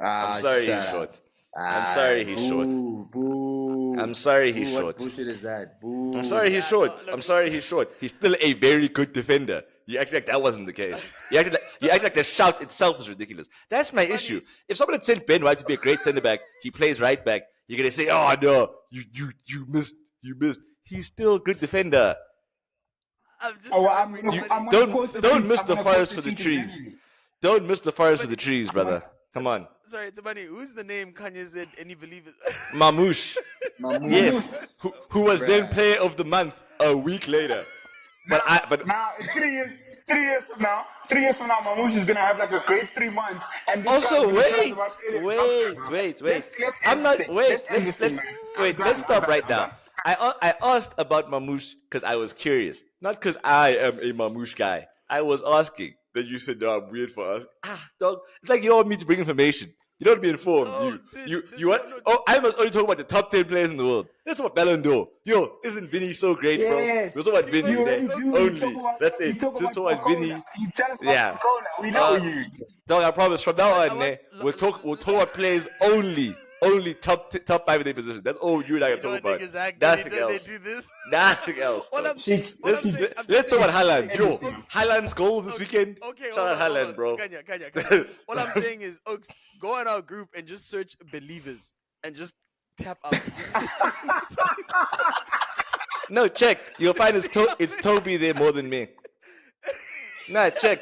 Speaker 2: I'm sorry he's short. I'm sorry he's short.
Speaker 4: Boo, boo.
Speaker 2: I'm sorry he's
Speaker 4: Boo, what
Speaker 2: short.
Speaker 4: bullshit is that? Boo.
Speaker 2: I'm sorry he's
Speaker 1: Yeah,
Speaker 2: short.
Speaker 1: no, look,
Speaker 2: I'm sorry he's short. He's still a very good defender. You act like that wasn't the case. You act like the shout itself is ridiculous. That's my issue. If someone had sent Ben White to be a great centre back, he plays right back. You're gonna say, "Oh no, you missed." He's still a good defender.
Speaker 1: I'm just
Speaker 5: Oh,
Speaker 1: remembering
Speaker 2: You
Speaker 5: I'm
Speaker 1: somebody-
Speaker 5: gonna quote the
Speaker 2: don't
Speaker 5: tweet.
Speaker 2: miss
Speaker 5: I'm
Speaker 2: the
Speaker 5: gonna quote
Speaker 2: forest
Speaker 5: the
Speaker 2: for the
Speaker 5: tweet
Speaker 2: trees.
Speaker 5: exactly.
Speaker 2: Don't miss the forest for the trees, brother. Come on,
Speaker 1: Sorry, Thabani, who's the name Khanya said any believers?
Speaker 2: Mamouche.
Speaker 4: Mamouche.
Speaker 2: Yes, who was then
Speaker 4: Bruh.
Speaker 2: player of the month a week later. But
Speaker 5: Now, 3 years from now, 3 years from now, Mamouche is gonna have like a great 3 months, and this
Speaker 2: also
Speaker 5: guy's gonna tell us about failure.
Speaker 2: wait.
Speaker 5: Let's
Speaker 2: I'm
Speaker 5: end
Speaker 2: not
Speaker 5: this thing.
Speaker 2: wait.
Speaker 5: Let's end this thing, man.
Speaker 2: Wait. Let's stop right now. I asked about Mamouche because I was curious, not because I am a Mamouche guy. I was asking. Then you said, "No, I'm weird for us." Dog. It's like you don't want me to bring information. You don't be informed.
Speaker 1: Oh,
Speaker 2: You want?
Speaker 1: no,
Speaker 2: Oh, I must only talk about the top 10 players in the world. Let's talk about Ballon d'Or. Yo, isn't Vinny so great, bro?
Speaker 5: Yes.
Speaker 2: We'll talk about Vinny
Speaker 5: You
Speaker 2: there.
Speaker 5: already do.
Speaker 2: Only. That's it.
Speaker 5: You talk
Speaker 2: Just
Speaker 5: about
Speaker 2: talk about Vinny.
Speaker 5: Coca-Cola. You tell us about
Speaker 2: Yeah.
Speaker 5: Coca-Cola. We know you.
Speaker 2: Dog, I promise. From now on,
Speaker 1: want-
Speaker 2: we'll talk about players only. Only top 5 in their position. That's all you and I can
Speaker 1: You know
Speaker 2: talk
Speaker 1: what
Speaker 2: about.
Speaker 1: niggas act
Speaker 2: Nothing
Speaker 1: when
Speaker 2: else.
Speaker 1: they do this?
Speaker 2: Nothing else.
Speaker 1: All
Speaker 2: dog.
Speaker 1: I'm,
Speaker 5: Chicks,
Speaker 1: all I'm
Speaker 5: let's-
Speaker 1: saying, I'm
Speaker 2: Let's
Speaker 1: just
Speaker 2: talk about
Speaker 1: saying-
Speaker 2: Haaland. Yo,
Speaker 5: Oaks.
Speaker 2: Haaland's goal this weekend.
Speaker 1: Okay,
Speaker 2: Shout out Haaland, bro.
Speaker 1: Kanya. All I'm saying is, Oaks, go on our group and just search believers and just tap out. Just see-
Speaker 2: No, check. You'll find it's Toby there more than me. Nah, check.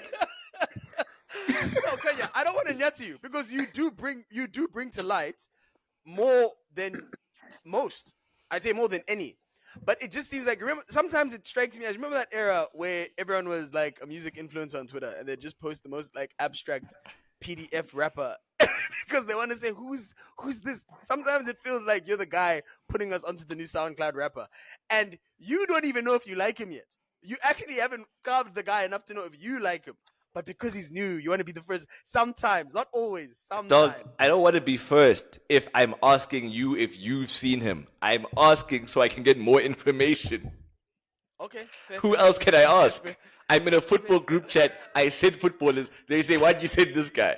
Speaker 1: No, Kanya, I don't want to net you because you do bring to light more than most. I'd say more than any. But it just seems like sometimes it strikes me as remember that era where everyone was like a music influencer on Twitter and they just post the most like abstract PDF rapper because they want to say who's this. Sometimes it feels like you're the guy putting us onto the new SoundCloud rapper, and you don't even know if you like him yet. You actually haven't carved the guy enough to know if you like him. But because he's new, you want to be the first. Sometimes, not always. Sometimes.
Speaker 2: Dog, I don't want to be first if I'm asking you if you've seen him. I'm asking so I can get more information.
Speaker 1: Okay. Fair,
Speaker 2: Who
Speaker 1: fair,
Speaker 2: else can I ask?
Speaker 1: fair.
Speaker 2: I'm in a football group chat. I send footballers. They say, "Why'd you send this guy?"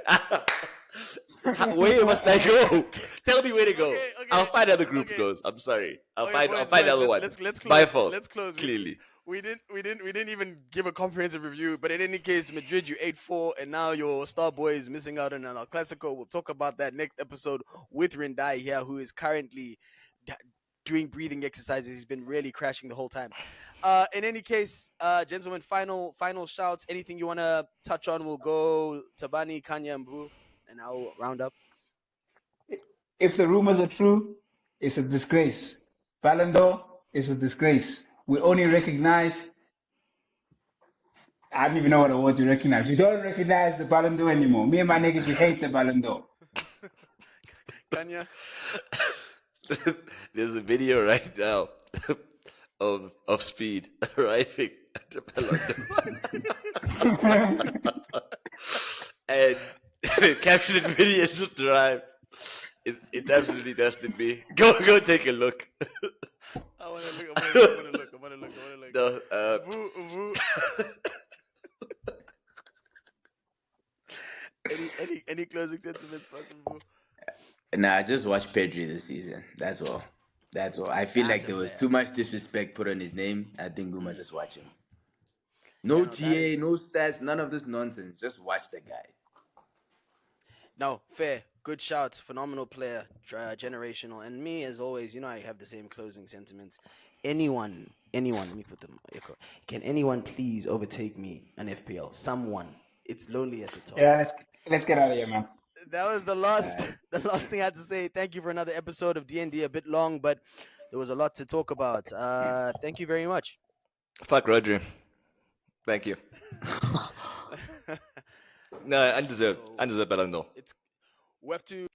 Speaker 2: Where must I go? Tell me where to go.
Speaker 1: Okay.
Speaker 2: I'll find how the group
Speaker 1: Okay.
Speaker 2: goes. I'm sorry. I'll
Speaker 1: Okay,
Speaker 2: find
Speaker 1: boys,
Speaker 2: the other one.
Speaker 1: Let's close.
Speaker 2: My fault.
Speaker 1: Let's close.
Speaker 2: Clearly.
Speaker 1: We didn't even give a comprehensive review. But in any case, Madrid, you 8-4, and now your star boy is missing out on an El Clasico. We'll talk about that next episode with Rendai here, who is currently doing breathing exercises. He's been really crashing the whole time. In any case, gentlemen, final shouts. Anything you want to touch on? We'll go Thabani, Khanya, and Mvu, and I'll round up.
Speaker 5: If the rumors are true, it's a disgrace. Ballon d'Or is a disgrace. We only recognize. I don't even know what the word to recognize. We don't recognize the Ballon d'Or anymore. Me and my niggas, we hate the Ballon d'Or.
Speaker 1: Khanya.
Speaker 2: There's a video right now of Speed arriving at the Ballon d'Or. And the caption video is just arrived. It absolutely dusted me. Go take a look.
Speaker 1: I want to look. I want to look.
Speaker 2: No,
Speaker 1: Vu. Any closing sentiments, person? Vu?
Speaker 4: Nah, just watch Pedri this season. That's all. I feel
Speaker 1: That's
Speaker 4: like there was
Speaker 1: fair.
Speaker 4: too much disrespect put on his name. I think we must just watch him. No
Speaker 1: Yeah, no, that
Speaker 4: GA,
Speaker 1: is-
Speaker 4: no stats, none of this nonsense. Just watch the guy.
Speaker 1: No, fair. Good shout. Phenomenal player. Generational. And me, as always, I have the same closing sentiments. Anyone, let me put them echo. Can anyone please overtake me on FPL? Someone. It's lonely at the top.
Speaker 5: Yeah, let's get out of here, man.
Speaker 1: That was the last thing I had to say. Thank you for another episode of D&D. A bit long, but there was a lot to talk about. Thank you very much.
Speaker 2: fuck Rodri. Thank you. No, undeserved Ballon d'Or.
Speaker 1: We have to